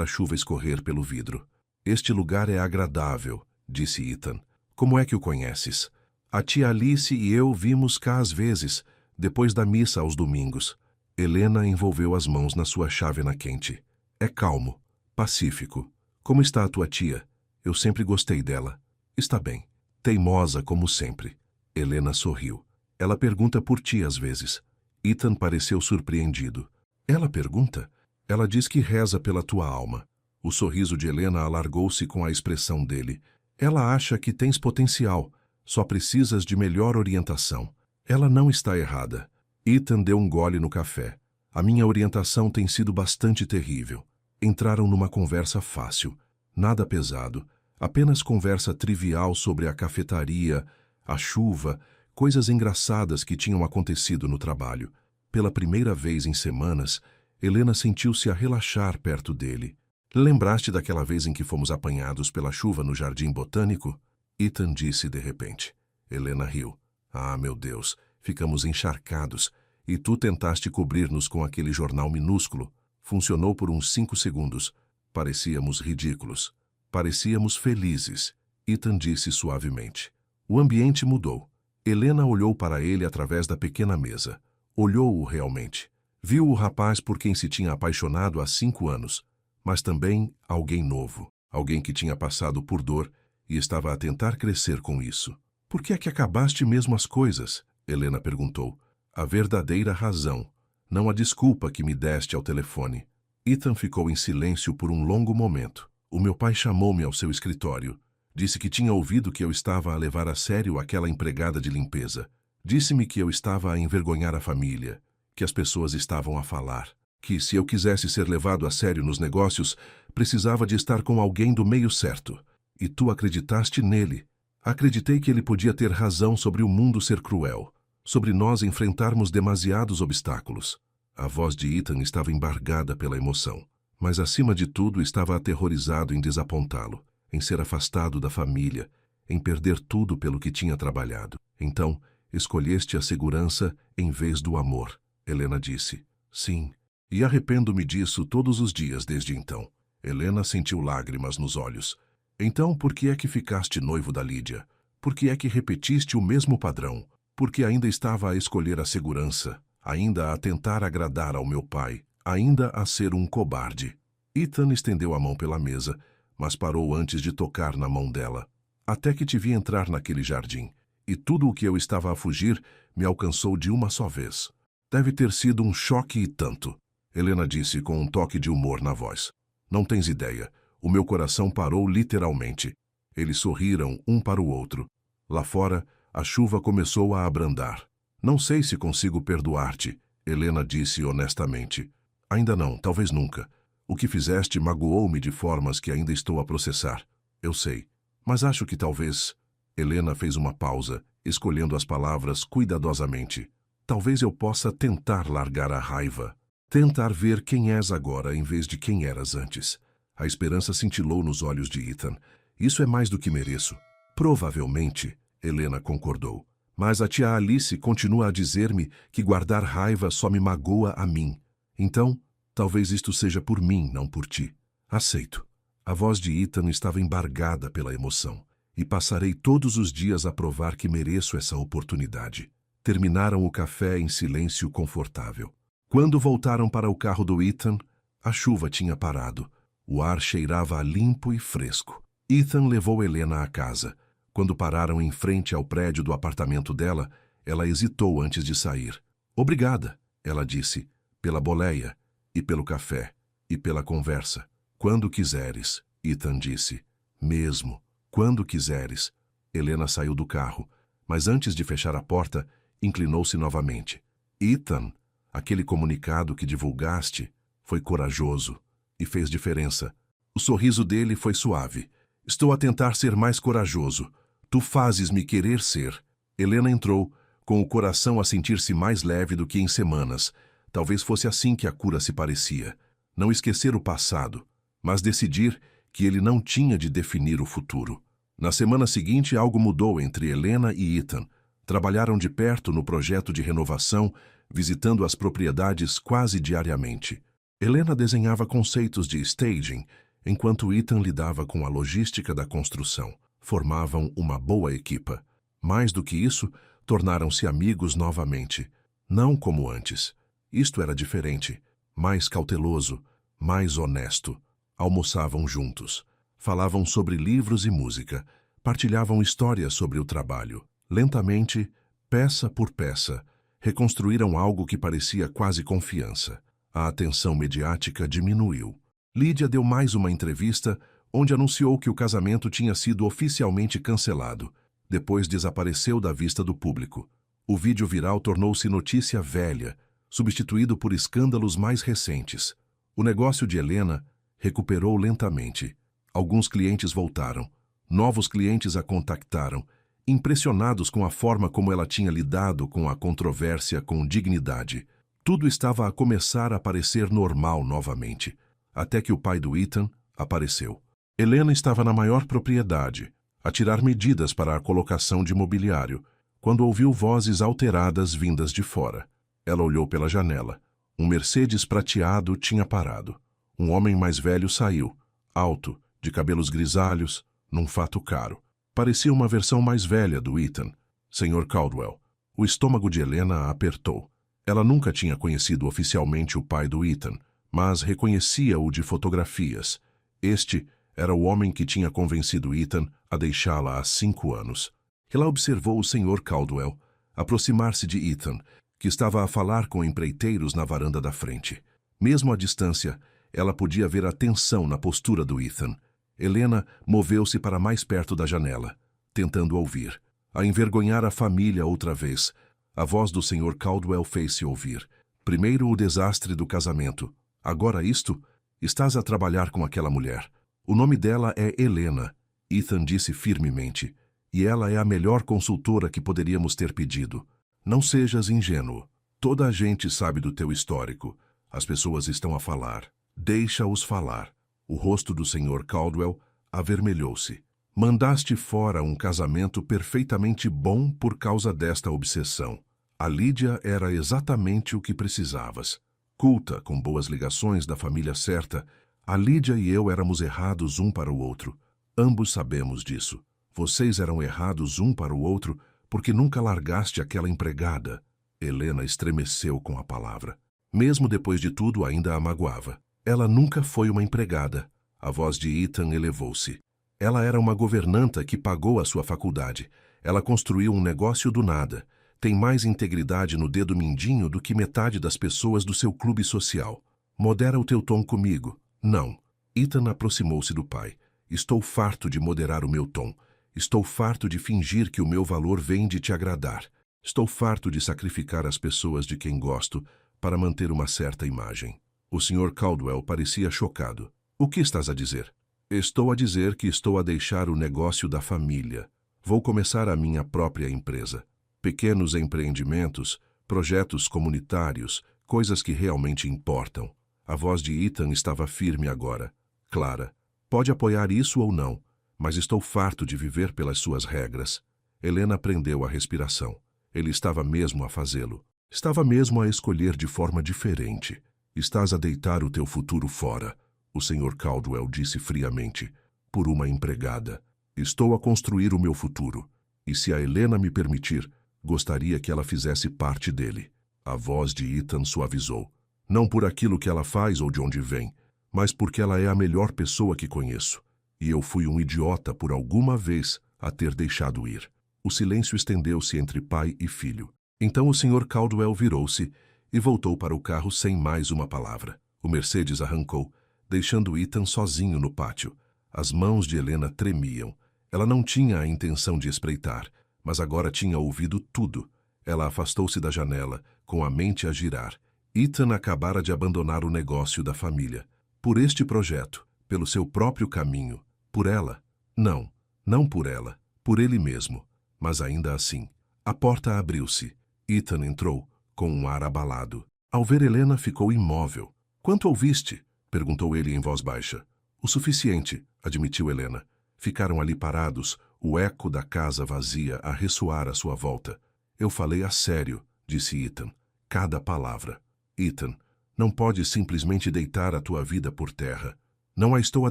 a chuva escorrer pelo vidro. Este lugar é agradável, disse Ethan. Como é que o conheces? A tia Alice e eu vimos cá às vezes, depois da missa aos domingos. Helena envolveu as mãos na sua chávena quente. É calmo, pacífico. Como está a tua tia? Eu sempre gostei dela. Está bem. Teimosa como sempre. Helena sorriu. Ela pergunta por ti às vezes. Ethan pareceu surpreendido. Ela pergunta? Ela diz que reza pela tua alma. O sorriso de Helena alargou-se com a expressão dele. Ela acha que tens potencial. Só precisas de melhor orientação. Ela não está errada. Ethan deu um gole no café. A minha orientação tem sido bastante terrível. Entraram numa conversa fácil. Nada pesado. Apenas conversa trivial sobre a cafetaria, a chuva, coisas engraçadas que tinham acontecido no trabalho. Pela primeira vez em semanas, Helena sentiu-se a relaxar perto dele. Lembraste daquela vez em que fomos apanhados pela chuva no jardim botânico? Ethan disse de repente. Helena riu. Ah, meu Deus, ficamos encharcados. E tu tentaste cobrir-nos com aquele jornal minúsculo. Funcionou por uns 5 segundos. Parecíamos ridículos. Parecíamos felizes. Ethan disse suavemente. O ambiente mudou. Helena olhou para ele através da pequena mesa. Olhou-o realmente. Viu o rapaz por quem se tinha apaixonado há 5 anos, mas também alguém novo, alguém que tinha passado por dor e estava a tentar crescer com isso. Por que é que acabaste mesmo as coisas? Helena perguntou. A verdadeira razão, não a desculpa que me deste ao telefone. Ethan ficou em silêncio por um longo momento. O meu pai chamou-me ao seu escritório. Disse que tinha ouvido que eu estava a levar a sério aquela empregada de limpeza. Disse-me que eu estava a envergonhar a família, que as pessoas estavam a falar, que se eu quisesse ser levado a sério nos negócios, precisava de estar com alguém do meio certo. E tu acreditaste nele. Acreditei que ele podia ter razão sobre o mundo ser cruel, sobre nós enfrentarmos demasiados obstáculos. A voz de Ethan estava embargada pela emoção, mas acima de tudo estava aterrorizado em desapontá-lo, em ser afastado da família, em perder tudo pelo que tinha trabalhado. Então, escolheste a segurança em vez do amor, Helena disse. Sim, e arrependo-me disso todos os dias desde então. Helena sentiu lágrimas nos olhos. Então, por que é que ficaste noivo da Lídia? Por que é que repetiste o mesmo padrão? Porque ainda estava a escolher a segurança, ainda a tentar agradar ao meu pai, ainda a ser um cobarde. Ethan estendeu a mão pela mesa, mas parou antes de tocar na mão dela. Até que te vi entrar naquele jardim, e tudo o que eu estava a fugir me alcançou de uma só vez. Deve ter sido um choque e tanto, Helena disse com um toque de humor na voz. Não tens ideia, o meu coração parou literalmente. Eles sorriram um para o outro. Lá fora, a chuva começou a abrandar. Não sei se consigo perdoar-te, Helena disse honestamente. Ainda não, talvez nunca. O que fizeste magoou-me de formas que ainda estou a processar. Eu sei, mas acho que talvez... Helena fez uma pausa, escolhendo as palavras cuidadosamente. Talvez eu possa tentar largar a raiva. Tentar ver quem és agora em vez de quem eras antes. A esperança cintilou nos olhos de Ethan. Isso é mais do que mereço. Provavelmente, Helena concordou. Mas a tia Alice continua a dizer-me que guardar raiva só me magoa a mim. Então, talvez isto seja por mim, não por ti. Aceito. A voz de Ethan estava embargada pela emoção. E passarei todos os dias a provar que mereço essa oportunidade. Terminaram o café em silêncio confortável. Quando voltaram para o carro do Ethan, a chuva tinha parado. O ar cheirava a limpo e fresco. Ethan levou Helena à casa. Quando pararam em frente ao prédio do apartamento dela, ela hesitou antes de sair. Obrigada, ela disse, pela boleia, e pelo café, e pela conversa. Quando quiseres, Ethan disse. Mesmo. Quando quiseres. Helena saiu do carro, mas antes de fechar a porta, inclinou-se novamente. Ethan, aquele comunicado que divulgaste foi corajoso e fez diferença. O sorriso dele foi suave. Estou a tentar ser mais corajoso. Tu fazes-me querer ser. Helena entrou, com o coração a sentir-se mais leve do que em semanas. Talvez fosse assim que a cura se parecia. Não esquecer o passado, mas decidir que ele não tinha de definir o futuro. Na semana seguinte, algo mudou entre Helena e Ethan. Trabalharam de perto no projeto de renovação, visitando as propriedades quase diariamente. Helena desenhava conceitos de staging, enquanto Ethan lidava com a logística da construção. Formavam uma boa equipa. Mais do que isso, tornaram-se amigos novamente. Não como antes. Isto era diferente, mais cauteloso, mais honesto. Almoçavam juntos. Falavam sobre livros e música. Partilhavam histórias sobre o trabalho. Lentamente, peça por peça, reconstruíram algo que parecia quase confiança. A atenção mediática diminuiu. Lídia deu mais uma entrevista, onde anunciou que o casamento tinha sido oficialmente cancelado. Depois desapareceu da vista do público. O vídeo viral tornou-se notícia velha, substituído por escândalos mais recentes. O negócio de Helena recuperou lentamente. Alguns clientes voltaram. Novos clientes a contactaram, impressionados com a forma como ela tinha lidado com a controvérsia com dignidade. Tudo estava a começar a parecer normal novamente, até que o pai do Ethan apareceu. Helena estava na maior propriedade, a tirar medidas para a colocação de mobiliário, quando ouviu vozes alteradas vindas de fora. Ela olhou pela janela. Um Mercedes prateado tinha parado. Um homem mais velho saiu, alto, de cabelos grisalhos, num fato caro. Parecia uma versão mais velha do Ethan, Sr. Caldwell. O estômago de Helena a apertou. Ela nunca tinha conhecido oficialmente o pai do Ethan, mas reconhecia-o de fotografias. Este era o homem que tinha convencido Ethan a deixá-la há 5 anos. Ela observou o Sr. Caldwell aproximar-se de Ethan, que estava a falar com empreiteiros na varanda da frente. Mesmo à distância, ela podia ver a tensão na postura do Ethan. Helena moveu-se para mais perto da janela, tentando ouvir. A envergonhar a família outra vez, a voz do Sr. Caldwell fez-se ouvir. Primeiro o desastre do casamento. Agora isto? Estás a trabalhar com aquela mulher. O nome dela é Helena, Ethan disse firmemente. E ela é a melhor consultora que poderíamos ter pedido. Não sejas ingênuo. Toda a gente sabe do teu histórico. As pessoas estão a falar. Deixa-os falar. O rosto do Sr. Caldwell avermelhou-se. Mandaste fora um casamento perfeitamente bom por causa desta obsessão. A Lídia era exatamente o que precisavas. Culta, com boas ligações da família certa, a Lídia e eu éramos errados um para o outro. Ambos sabemos disso. Vocês eram errados um para o outro porque nunca largaste aquela empregada. Helena estremeceu com a palavra. Mesmo depois de tudo, ainda a magoava. Ela nunca foi uma empregada. A voz de Ethan elevou-se. Ela era uma governanta que pagou a sua faculdade. Ela construiu um negócio do nada. Tem mais integridade no dedo mindinho do que metade das pessoas do seu clube social. Modera o teu tom comigo. Não. Ethan aproximou-se do pai. Estou farto de moderar o meu tom. Estou farto de fingir que o meu valor vem de te agradar. Estou farto de sacrificar as pessoas de quem gosto para manter uma certa imagem. O Sr. Caldwell parecia chocado. O que estás a dizer? Estou a dizer que estou a deixar o negócio da família. Vou começar a minha própria empresa. Pequenos empreendimentos, projetos comunitários, coisas que realmente importam. A voz de Ethan estava firme agora. Clara, pode apoiar isso ou não, mas estou farto de viver pelas suas regras. Helena prendeu a respiração. Ele estava mesmo a fazê-lo. Estava mesmo a escolher de forma diferente. Estás a deitar o teu futuro fora, o Sr. Caldwell disse friamente, por uma empregada. Estou a construir o meu futuro, e se a Helena me permitir, gostaria que ela fizesse parte dele. A voz de Ethan suavizou. Não por aquilo que ela faz ou de onde vem, mas porque ela é a melhor pessoa que conheço. E eu fui um idiota por alguma vez a ter deixado ir. O silêncio estendeu-se entre pai e filho. Então o Sr. Caldwell virou-se e voltou para o carro sem mais uma palavra. O Mercedes arrancou, deixando Ethan sozinho no pátio. As mãos de Helena tremiam. Ela não tinha a intenção de espreitar, mas agora tinha ouvido tudo. Ela afastou-se da janela, com a mente a girar. Ethan acabara de abandonar o negócio da família. Por este projeto, pelo seu próprio caminho. Por ela? Não, não por ela. Por ele mesmo. Mas ainda assim. A porta abriu-se. Ethan entrou, com um ar abalado. Ao ver Helena, ficou imóvel. Quanto ouviste? Perguntou ele em voz baixa. O suficiente, admitiu Helena. Ficaram ali parados, o eco da casa vazia a ressoar à sua volta. Eu falei a sério, disse Ethan. Cada palavra. Ethan, não podes simplesmente deitar a tua vida por terra. Não a estou a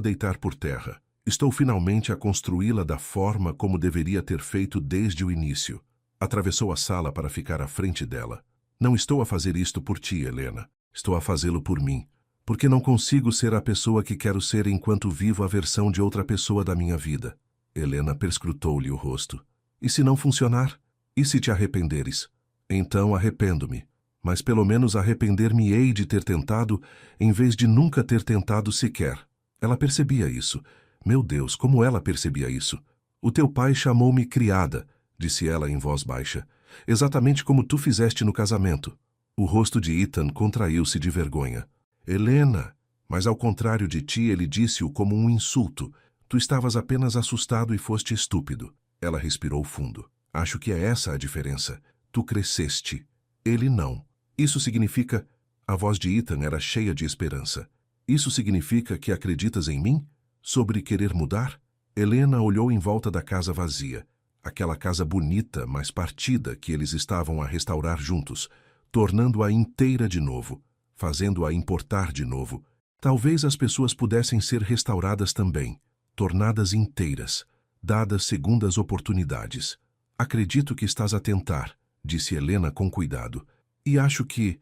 deitar por terra. Estou finalmente a construí-la da forma como deveria ter feito desde o início. Atravessou a sala para ficar à frente dela. Não estou a fazer isto por ti, Helena. Estou a fazê-lo por mim. Porque não consigo ser a pessoa que quero ser enquanto vivo a versão de outra pessoa da minha vida. Helena perscrutou-lhe o rosto. E se não funcionar? E se te arrependeres? Então arrependo-me. Mas pelo menos arrepender-me-ei de ter tentado, em vez de nunca ter tentado sequer. Ela percebia isso. Meu Deus, como ela percebia isso? O teu pai chamou-me criada, disse ela em voz baixa, exatamente como tu fizeste no casamento. O rosto de Ethan contraiu-se de vergonha. Helena, mas ao contrário de ti, ele disse-o como um insulto. Tu estavas apenas assustado e foste estúpido. Ela respirou fundo. Acho que é essa a diferença. Tu cresceste. Ele não. Isso significa... A voz de Ethan era cheia de esperança. Isso significa que acreditas em mim? Sobre querer mudar? Helena olhou em volta da casa vazia. Aquela casa bonita, mas partida, que eles estavam a restaurar juntos, tornando-a inteira de novo, fazendo-a importar de novo. Talvez as pessoas pudessem ser restauradas também, tornadas inteiras, dadas segundas oportunidades. Acredito que estás a tentar, disse Helena com cuidado. E acho que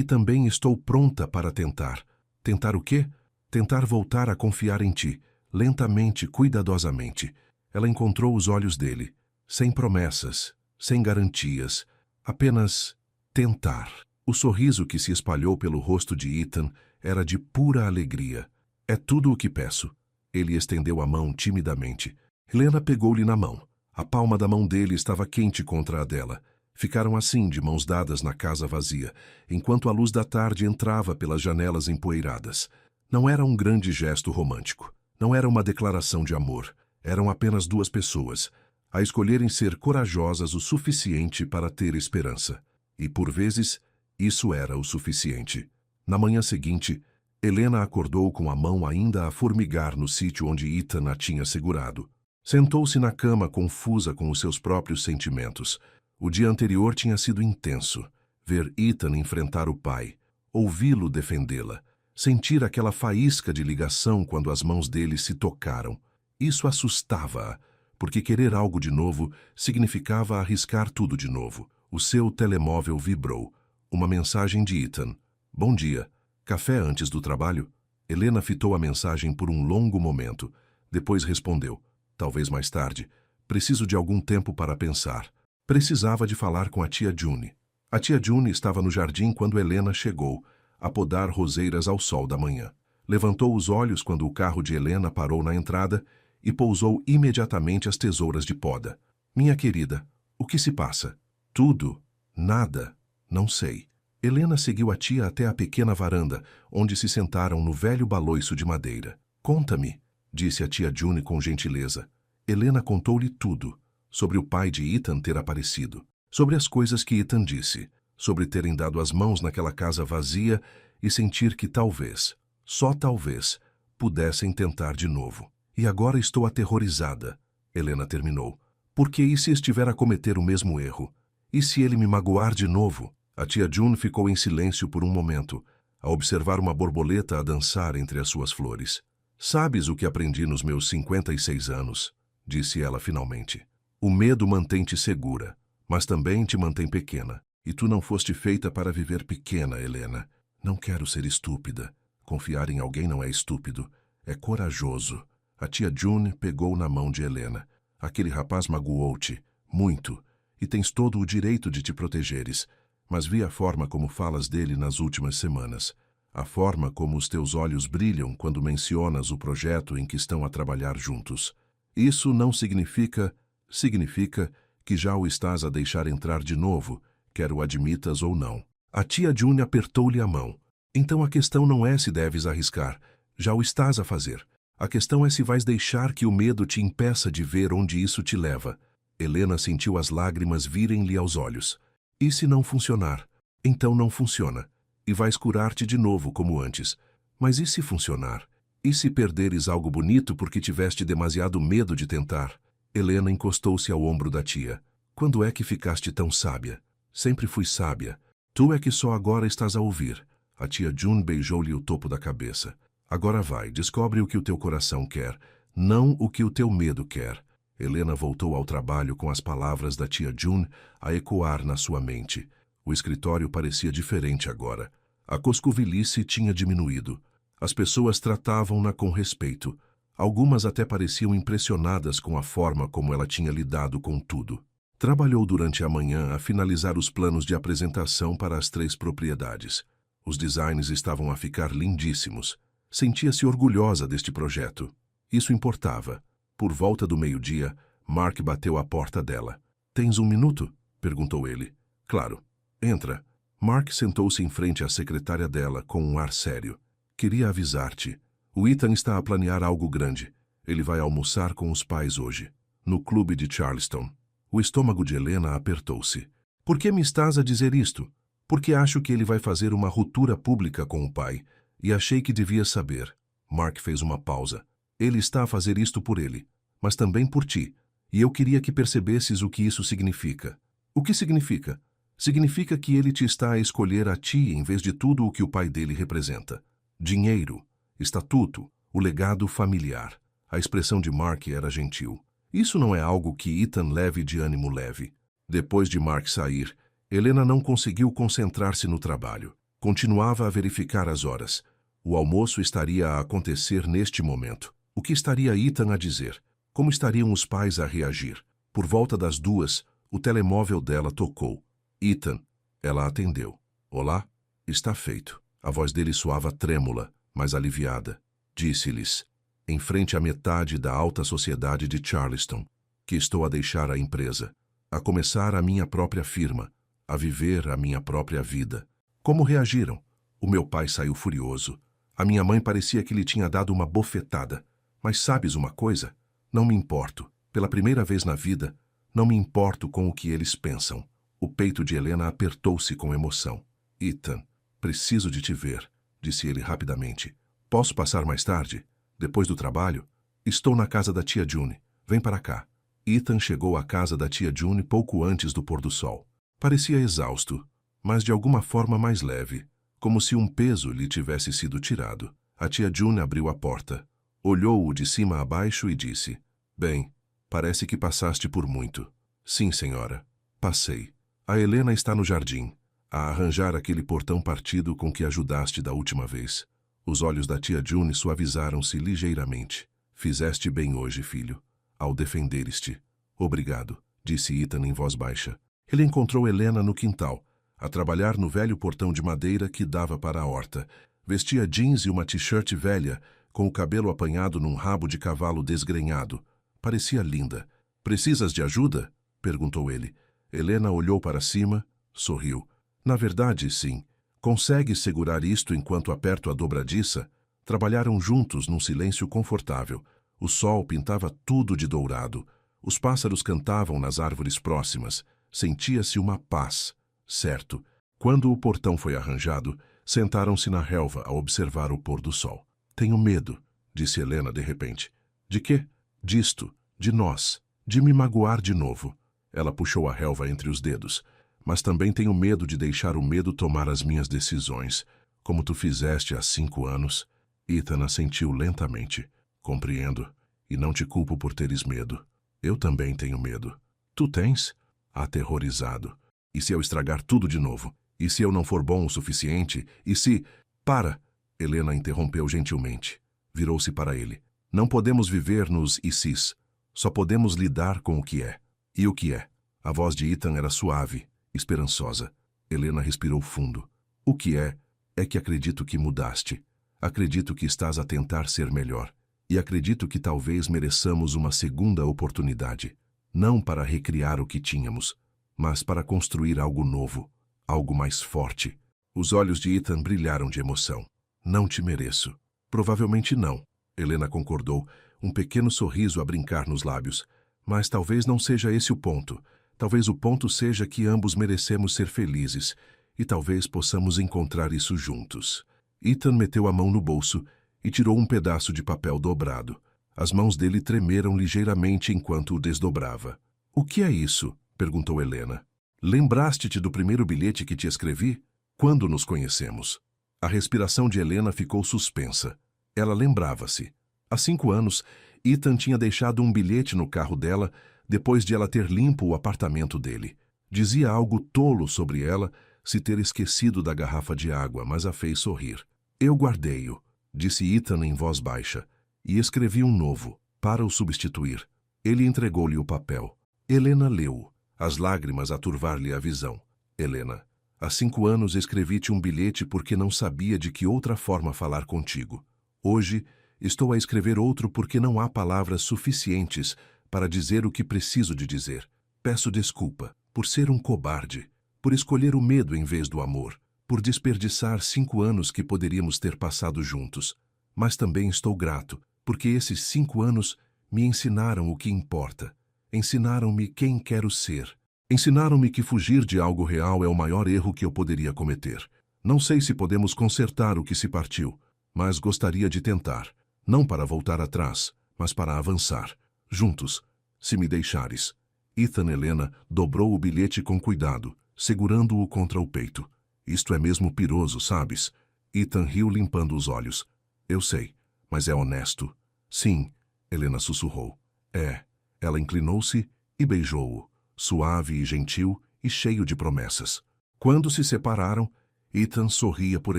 também estou pronta para tentar. Tentar o quê? Tentar voltar a confiar em ti, lentamente, cuidadosamente. Ela encontrou os olhos dele, sem promessas, sem garantias, apenas tentar. O sorriso que se espalhou pelo rosto de Ethan era de pura alegria. É tudo o que peço. Ele estendeu a mão timidamente. Helena pegou-lhe na mão. A palma da mão dele estava quente contra a dela. Ficaram assim, de mãos dadas na casa vazia, enquanto a luz da tarde entrava pelas janelas empoeiradas. Não era um grande gesto romântico. Não era uma declaração de amor. Eram apenas duas pessoas, a escolherem ser corajosas o suficiente para ter esperança. E, por vezes, isso era o suficiente. Na manhã seguinte, Helena acordou com a mão ainda a formigar no sítio onde Ethan a tinha segurado. Sentou-se na cama confusa com os seus próprios sentimentos. O dia anterior tinha sido intenso. Ver Ethan enfrentar o pai, ouvi-lo defendê-la, sentir aquela faísca de ligação quando as mãos dele se tocaram. Isso assustava-a, porque querer algo de novo significava arriscar tudo de novo. O seu telemóvel vibrou. Uma mensagem de Ethan. Bom dia. Café antes do trabalho? Helena fitou a mensagem por um longo momento. Depois respondeu. Talvez mais tarde. Preciso de algum tempo para pensar. Precisava de falar com a tia June. A tia June estava no jardim quando Helena chegou, a podar roseiras ao sol da manhã. Levantou os olhos quando o carro de Helena parou na entrada e pousou imediatamente as tesouras de poda. Minha querida, o que se passa? Tudo. Nada. Não sei. Helena seguiu a tia até a pequena varanda, onde se sentaram no velho baloiço de madeira. Conta-me, disse a tia June com gentileza. Helena contou-lhe tudo. Sobre o pai de Ethan ter aparecido. Sobre as coisas que Ethan disse. Sobre terem dado as mãos naquela casa vazia e sentir que talvez, só talvez, pudessem tentar de novo. E agora estou aterrorizada, Helena terminou. Porque e se estiver a cometer o mesmo erro? E se ele me magoar de novo? A tia June ficou em silêncio por um momento, a observar uma borboleta a dançar entre as suas flores. Sabes o que aprendi nos meus 56 anos? Disse ela finalmente. O medo mantém-te segura, mas também te mantém pequena. E tu não foste feita para viver pequena, Helena. Não quero ser estúpida. Confiar em alguém não é estúpido. É corajoso. A tia June pegou na mão de Helena. Aquele rapaz magoou-te. Muito. E tens todo o direito de te protegeres. Mas vi a forma como falas dele nas últimas semanas. A forma como os teus olhos brilham quando mencionas o projeto em que estão a trabalhar juntos. Isso não significa... Significa que já o estás a deixar entrar de novo, quer o admitas ou não. A tia June apertou-lhe a mão. Então a questão não é se deves arriscar. Já o estás a fazer. A questão é se vais deixar que o medo te impeça de ver onde isso te leva. Helena sentiu as lágrimas virem-lhe aos olhos. E se não funcionar? Então não funciona. E vais curar-te de novo como antes. Mas e se funcionar? E se perderes algo bonito porque tiveste demasiado medo de tentar? Helena encostou-se ao ombro da tia. Quando é que ficaste tão sábia? Sempre fui sábia. Tu é que só agora estás a ouvir. A tia June beijou-lhe o topo da cabeça. Agora vai, descobre o que o teu coração quer, não o que o teu medo quer. Helena voltou ao trabalho com as palavras da tia June a ecoar na sua mente. O escritório parecia diferente agora. A coscovilhice tinha diminuído. As pessoas tratavam-na com respeito. Algumas até pareciam impressionadas com a forma como ela tinha lidado com tudo. Trabalhou durante a manhã a finalizar os planos de apresentação para as 3 propriedades. Os designs estavam a ficar lindíssimos. Sentia-se orgulhosa deste projeto. Isso importava. Por volta do meio-dia, Mark bateu à porta dela. "Tens um minuto?" perguntou ele. "Claro. Entra." Mark sentou-se em frente à secretária dela com um ar sério. "Queria avisar-te. O Ethan está a planear algo grande. Ele vai almoçar com os pais hoje, no clube de Charleston." O estômago de Helena apertou-se. "Por que me estás a dizer isto?" "Porque acho que ele vai fazer uma ruptura pública com o pai, e achei que devia saber." Mark fez uma pausa. "Ele está a fazer isto por ele, mas também por ti, e eu queria que percebesses o que isso significa." "O que significa?" "Significa que ele te está a escolher a ti em vez de tudo o que o pai dele representa. Dinheiro, estatuto, o legado familiar." A expressão de Mark era gentil. "Isso não é algo que Ethan leve de ânimo leve." Depois de Mark sair, Helena não conseguiu concentrar-se no trabalho. Continuava a verificar as horas. O almoço estaria a acontecer neste momento. O que estaria Ethan a dizer? Como estariam os pais a reagir? Por volta das 2, o telemóvel dela tocou. "Ethan." Ela atendeu. "Olá?" "Está feito." A voz dele soava trêmula, mas aliviada. Disse-lhes, em frente à metade da alta sociedade de Charleston, que estou a deixar a empresa, a começar a minha própria firma, a viver a minha própria vida. Como reagiram? O meu pai saiu furioso. A minha mãe parecia que lhe tinha dado uma bofetada. Mas sabes uma coisa? Não me importo. Pela primeira vez na vida, não me importo com o que eles pensam. O peito de Helena apertou-se com emoção. "Ethan, preciso de te ver", disse ele rapidamente. "Posso passar mais tarde? Depois do trabalho? Estou na casa da tia June. Vem para cá." Ethan chegou à casa da tia June pouco antes do pôr do sol. Parecia exausto, mas de alguma forma mais leve, como se um peso lhe tivesse sido tirado. A tia June abriu a porta, olhou-o de cima a baixo e disse, "Bem, parece que passaste por muito." "Sim, senhora. Passei. A Helena está no jardim, a arranjar aquele portão partido com que ajudaste da última vez." Os olhos da tia June suavizaram-se ligeiramente. "Fizeste bem hoje, filho, ao defenderes-te." "Obrigado", disse Ethan em voz baixa. Ele encontrou Helena no quintal, a trabalhar no velho portão de madeira que dava para a horta. Vestia jeans e uma t-shirt velha, com o cabelo apanhado num rabo de cavalo desgrenhado. Parecia linda. "Precisas de ajuda?" perguntou ele. Helena olhou para cima, sorriu. "Na verdade, sim. Consegues segurar isto enquanto aperto a dobradiça?" Trabalharam juntos num silêncio confortável. O sol pintava tudo de dourado. Os pássaros cantavam nas árvores próximas. Sentia-se uma paz. Certo. Quando o portão foi arranjado, sentaram-se na relva a observar o pôr do sol. "Tenho medo", disse Helena de repente. "De quê?" "Disto. De nós. De me magoar de novo." Ela puxou a relva entre os dedos. "Mas também tenho medo de deixar o medo tomar as minhas decisões, como tu fizeste há 5 anos. Ethan assentiu lentamente. "Compreendo, e não te culpo por teres medo. Eu também tenho medo." "Tu tens?" Aterrorizado. "E se eu estragar tudo de novo? E se eu não for bom o suficiente? E se..." "Para!" Helena interrompeu gentilmente. Virou-se para ele. "Não podemos viver nos e sis. Só podemos lidar com o que é." "E o que é?" A voz de Ethan era suave, esperançosa. Helena respirou fundo. "O que é que acredito que mudaste. Acredito que estás a tentar ser melhor. E acredito que talvez mereçamos uma segunda oportunidade. Não para recriar o que tínhamos, mas para construir algo novo, algo mais forte." Os olhos de Ethan brilharam de emoção. "Não te mereço." "Provavelmente não." Helena concordou, um pequeno sorriso a brincar nos lábios. "Mas talvez não seja esse o ponto. Talvez o ponto seja que ambos merecemos ser felizes, e talvez possamos encontrar isso juntos." Ethan meteu a mão no bolso e tirou um pedaço de papel dobrado. As mãos dele tremeram ligeiramente enquanto o desdobrava. "O que é isso?" Perguntou Helena. Lembraste-te do primeiro bilhete que te escrevi? Quando nos conhecemos? A respiração de Helena ficou suspensa. Ela lembrava-se. Há 5 anos, Ethan tinha deixado um bilhete no carro dela depois de ela ter limpo o apartamento dele. Dizia algo tolo sobre ela se ter esquecido da garrafa de água, mas a fez sorrir. Eu guardei-o, disse Ethan em voz baixa, e escrevi um novo, para o substituir. Ele entregou-lhe o papel. Helena leu, as lágrimas a turvar-lhe a visão. Helena, há 5 anos escrevi-te um bilhete porque não sabia de que outra forma falar contigo. Hoje, estou a escrever outro porque não há palavras suficientes para dizer o que preciso de dizer. Peço desculpa por ser um cobarde, por escolher o medo em vez do amor, por desperdiçar 5 anos que poderíamos ter passado juntos. Mas também estou grato, porque esses 5 anos me ensinaram o que importa. Ensinaram-me quem quero ser. Ensinaram-me que fugir de algo real é o maior erro que eu poderia cometer. Não sei se podemos consertar o que se partiu, mas gostaria de tentar. Não para voltar atrás, mas para avançar. Juntos, se me deixares. Ethan Helena dobrou o bilhete com cuidado, segurando-o contra o peito. Isto é mesmo piroso, sabes? Ethan riu limpando os olhos. Eu sei, mas é honesto. Sim, Helena sussurrou. É. Ela inclinou-se e beijou-o, suave e gentil e cheio de promessas. Quando se separaram, Ethan sorria por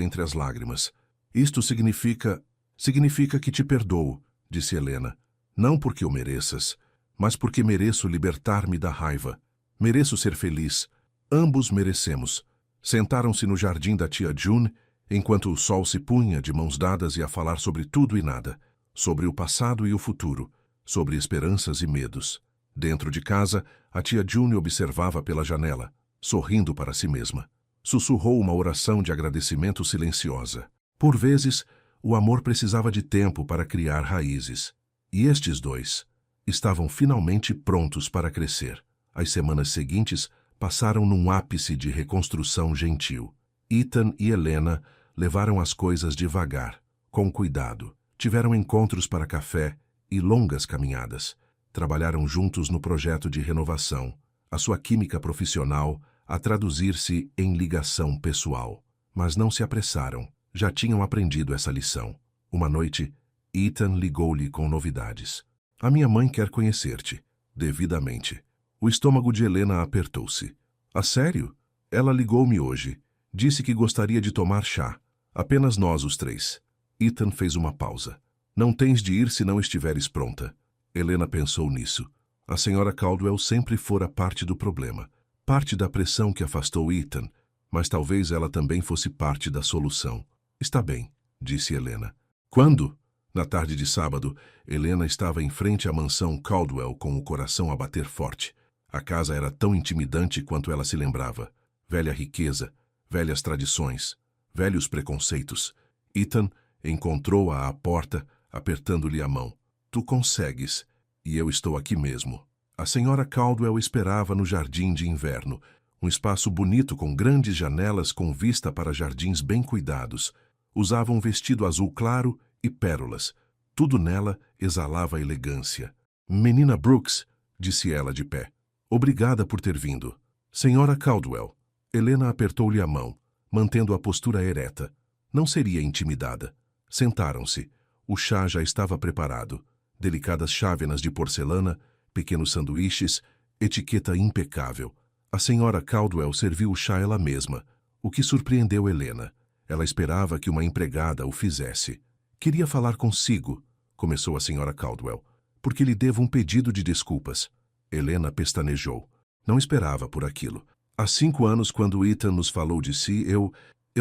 entre as lágrimas. Isto significa que te perdoo, disse Helena. Não porque o mereças, mas porque mereço libertar-me da raiva. Mereço ser feliz. Ambos merecemos. Sentaram-se no jardim da tia June, enquanto o sol se punha de mãos dadas e a falar sobre tudo e nada, sobre o passado e o futuro, sobre esperanças e medos. Dentro de casa, a tia June observava pela janela, sorrindo para si mesma. Sussurrou uma oração de agradecimento silenciosa. Por vezes, o amor precisava de tempo para criar raízes. E estes dois estavam finalmente prontos para crescer. As semanas seguintes passaram num ápice de reconstrução gentil. Ethan e Helena levaram as coisas devagar, com cuidado. Tiveram encontros para café e longas caminhadas. Trabalharam juntos no projeto de renovação, a sua química profissional a traduzir-se em ligação pessoal. Mas não se apressaram, já tinham aprendido essa lição. Uma noite, Ethan ligou-lhe com novidades. A minha mãe quer conhecer-te, devidamente. O estômago de Helena apertou-se. A sério? Ela ligou-me hoje. Disse que gostaria de tomar chá. Apenas nós os 3. Ethan fez uma pausa. Não tens de ir se não estiveres pronta. Helena pensou nisso. A senhora Caldwell sempre fora parte do problema, parte da pressão que afastou Ethan, mas talvez ela também fosse parte da solução. Está bem, disse Helena. Quando? Na tarde de sábado, Helena estava em frente à mansão Caldwell com o coração a bater forte. A casa era tão intimidante quanto ela se lembrava. Velha riqueza, velhas tradições, velhos preconceitos. Ethan encontrou-a à porta, apertando-lhe a mão. Tu consegues, e eu estou aqui mesmo. A senhora Caldwell esperava no jardim de inverno, um espaço bonito com grandes janelas com vista para jardins bem cuidados. Usava um vestido azul claro e pérolas. Tudo nela exalava elegância. Menina Brooks, disse ela de pé. Obrigada por ter vindo. Senhora Caldwell. Helena apertou-lhe a mão, mantendo a postura ereta. Não seria intimidada. Sentaram-se. O chá já estava preparado. Delicadas chávenas de porcelana, pequenos sanduíches, etiqueta impecável. A senhora Caldwell serviu o chá ela mesma, o que surpreendeu Helena. Ela esperava que uma empregada o fizesse. Queria falar consigo, começou a senhora Caldwell, porque lhe devo um pedido de desculpas. Helena pestanejou. Não esperava por aquilo. Há 5 anos, quando Ethan nos falou de si, eu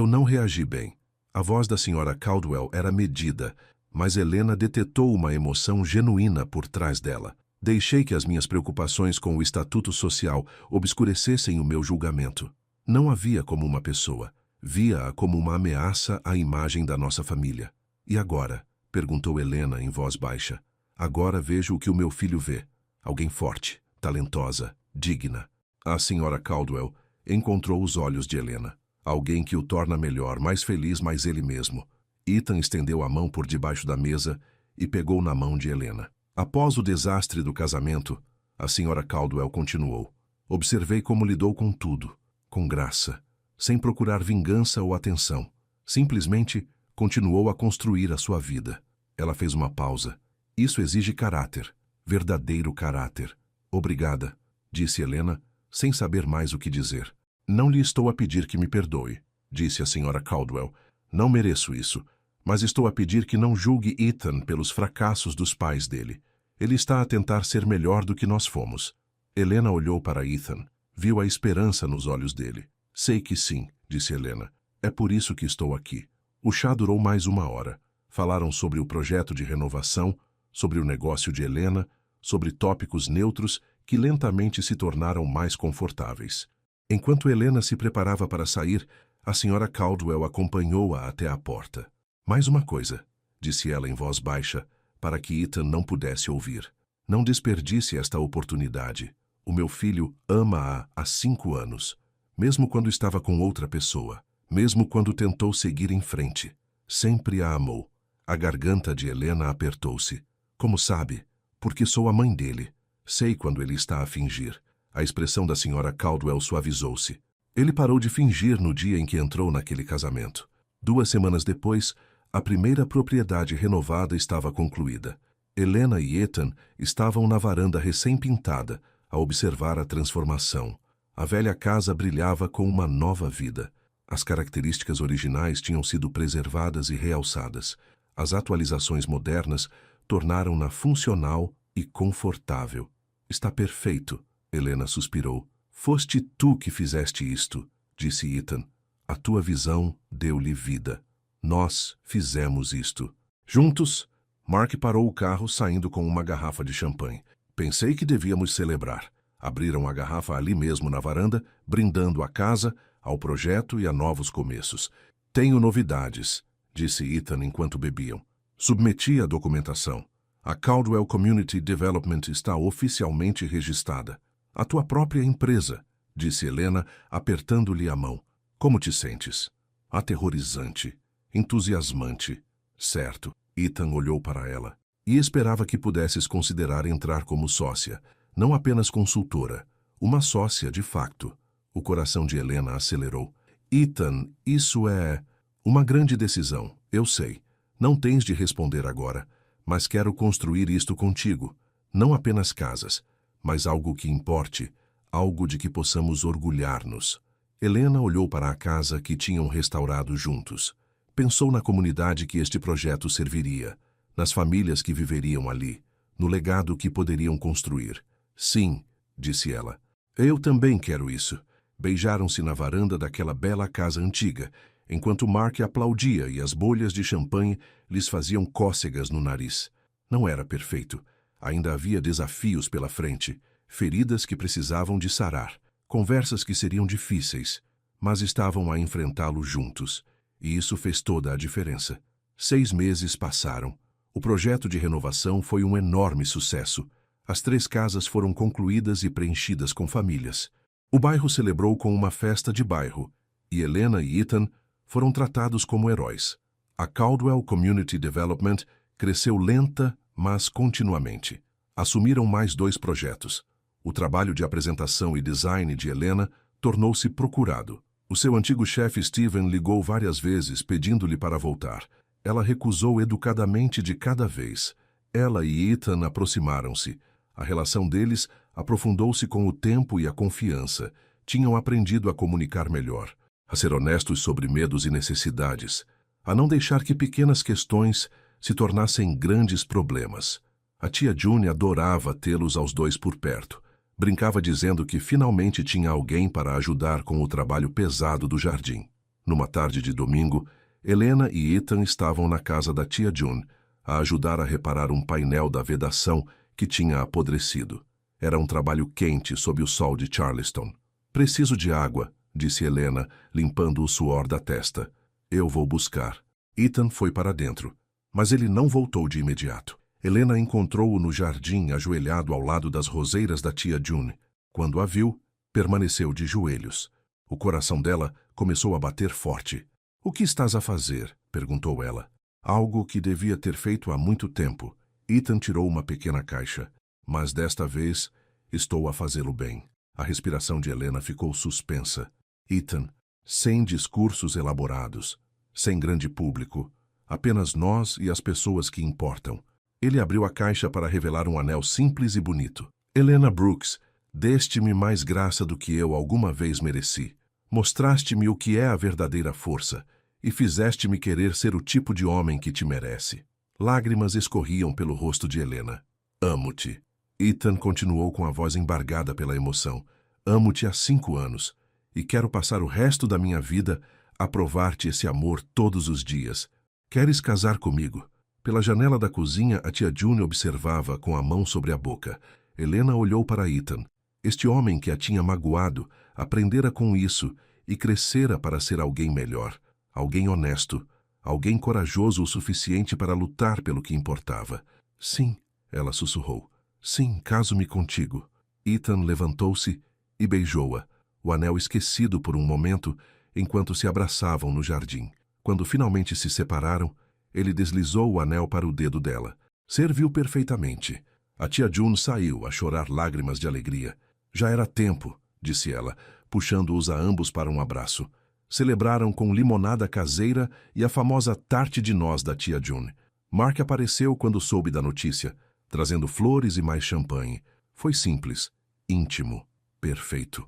não reagi bem. A voz da senhora Caldwell era medida, mas Helena detetou uma emoção genuína por trás dela. Deixei que as minhas preocupações com o estatuto social obscurecessem o meu julgamento. Não a via como uma pessoa. Via-a como uma ameaça à imagem da nossa família. E agora? Perguntou Helena em voz baixa. Agora vejo o que o meu filho vê. Alguém forte, talentosa, digna. A senhora Caldwell encontrou os olhos de Helena. Alguém que o torna melhor, mais feliz, mais ele mesmo. Ethan estendeu a mão por debaixo da mesa e pegou na mão de Helena. Após o desastre do casamento, a senhora Caldwell continuou. Observei como lidou com tudo, com graça, sem procurar vingança ou atenção. Simplesmente continuou a construir a sua vida. Ela fez uma pausa. Isso exige caráter, verdadeiro caráter. Obrigada, disse Helena, sem saber mais o que dizer. Não lhe estou a pedir que me perdoe, disse a senhora Caldwell. Não mereço isso, mas estou a pedir que não julgue Ethan pelos fracassos dos pais dele. Ele está a tentar ser melhor do que nós fomos. Helena olhou para Ethan, viu a esperança nos olhos dele. Sei que sim, disse Helena. É por isso que estou aqui. O chá durou mais 1 hora. Falaram sobre o projeto de renovação, sobre o negócio de Helena, sobre tópicos neutros que lentamente se tornaram mais confortáveis. Enquanto Helena se preparava para sair, a senhora Caldwell acompanhou-a até a porta. Mais uma coisa, disse ela em voz baixa, para que Ethan não pudesse ouvir. Não desperdice esta oportunidade. O meu filho ama-a há 5 anos, mesmo quando estava com outra pessoa, mesmo quando tentou seguir em frente. Sempre a amou. A garganta de Helena apertou-se. Como sabe? Porque sou a mãe dele. Sei quando ele está a fingir. A expressão da senhora Caldwell suavizou-se. Ele parou de fingir no dia em que entrou naquele casamento. 2 semanas depois, a primeira propriedade renovada estava concluída. Helena e Ethan estavam na varanda recém-pintada, a observar a transformação. A velha casa brilhava com uma nova vida. As características originais tinham sido preservadas e realçadas. As atualizações modernas tornaram-na funcional e confortável. Está perfeito, Helena suspirou. Foste tu que fizeste isto, disse Ethan. A tua visão deu-lhe vida. Nós fizemos isto. Juntos, Mark parou o carro saindo com uma garrafa de champanhe. Pensei que devíamos celebrar. Abriram a garrafa ali mesmo na varanda, brindando à casa, ao projeto e a novos começos. Tenho novidades, disse Ethan enquanto bebiam. Submeti a documentação. A Caldwell Community Development está oficialmente registrada. A tua própria empresa, disse Helena, apertando-lhe a mão. Como te sentes? Aterrorizante. Entusiasmante. Certo. Ethan olhou para ela. E esperava que pudesses considerar entrar como sócia, não apenas consultora. Uma sócia de facto. O coração de Helena acelerou. Ethan, isso é uma grande decisão, eu sei. Não tens de responder agora, mas quero construir isto contigo. Não apenas casas, mas algo que importe, algo de que possamos orgulhar-nos. Helena olhou para a casa que tinham restaurado juntos. Pensou na comunidade que este projeto serviria, nas famílias que viveriam ali, no legado que poderiam construir. Sim, disse ela. Eu também quero isso. Beijaram-se na varanda daquela bela casa antiga, enquanto Mark aplaudia e as bolhas de champanhe lhes faziam cócegas no nariz. Não era perfeito. Ainda havia desafios pela frente, feridas que precisavam de sarar, conversas que seriam difíceis, mas estavam a enfrentá-lo juntos, e isso fez toda a diferença. 6 meses passaram. O projeto de renovação foi um enorme sucesso. As 3 casas foram concluídas e preenchidas com famílias. O bairro celebrou com uma festa de bairro, e Helena e Ethan foram tratados como heróis. A Caldwell Community Development cresceu lenta, mas continuamente. Assumiram mais 2 projetos. O trabalho de apresentação e design de Helena tornou-se procurado. O seu antigo chefe Steven ligou várias vezes pedindo-lhe para voltar. Ela recusou educadamente de cada vez. Ela e Ethan aproximaram-se. A relação deles aprofundou-se com o tempo e a confiança. Tinham aprendido a comunicar melhor, a ser honestos sobre medos e necessidades, a não deixar que pequenas questões se tornassem grandes problemas. A tia June adorava tê-los aos 2 por perto. Brincava dizendo que finalmente tinha alguém para ajudar com o trabalho pesado do jardim. Numa tarde de domingo, Helena e Ethan estavam na casa da tia June, a ajudar a reparar um painel da vedação que tinha apodrecido. Era um trabalho quente sob o sol de Charleston. Preciso de água, disse Helena, limpando o suor da testa. Eu vou buscar. Ethan foi para dentro, mas ele não voltou de imediato. Helena encontrou-o no jardim, ajoelhado ao lado das roseiras da tia June. Quando a viu, permaneceu de joelhos. O coração dela começou a bater forte. O que estás a fazer? Perguntou ela. Algo que devia ter feito há muito tempo. Ethan tirou uma pequena caixa. Mas desta vez, estou a fazê-lo bem. A respiração de Helena ficou suspensa. Ethan, sem discursos elaborados, sem grande público, apenas nós e as pessoas que importam. Ele abriu a caixa para revelar um anel simples e bonito. Helena Brooks, deste-me mais graça do que eu alguma vez mereci. Mostraste-me o que é a verdadeira força e fizeste-me querer ser o tipo de homem que te merece. Lágrimas escorriam pelo rosto de Helena. Amo-te. Ethan continuou com a voz embargada pela emoção. Amo-te há 5 anos e quero passar o resto da minha vida a provar-te esse amor todos os dias. Queres casar comigo? Pela janela da cozinha, a tia June observava com a mão sobre a boca. Helena olhou para Ethan. Este homem que a tinha magoado aprendera com isso e crescera para ser alguém melhor, alguém honesto, alguém corajoso o suficiente para lutar pelo que importava. Sim, ela sussurrou. Sim, caso-me contigo. Ethan levantou-se e beijou-a, o anel esquecido por um momento, enquanto se abraçavam no jardim. Quando finalmente se separaram, ele deslizou o anel para o dedo dela. Serviu perfeitamente. A tia June saiu a chorar lágrimas de alegria. Já era tempo, disse ela, puxando-os a ambos para um abraço. Celebraram com limonada caseira e a famosa tarte de noz da tia June. Mark apareceu quando soube da notícia, trazendo flores e mais champanhe. Foi simples, íntimo, perfeito.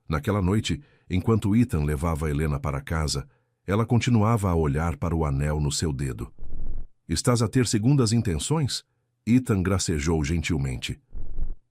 Naquela noite, enquanto Ethan levava Helena para casa, ela continuava a olhar para o anel no seu dedo. Estás a ter segundas intenções? Ethan gracejou gentilmente.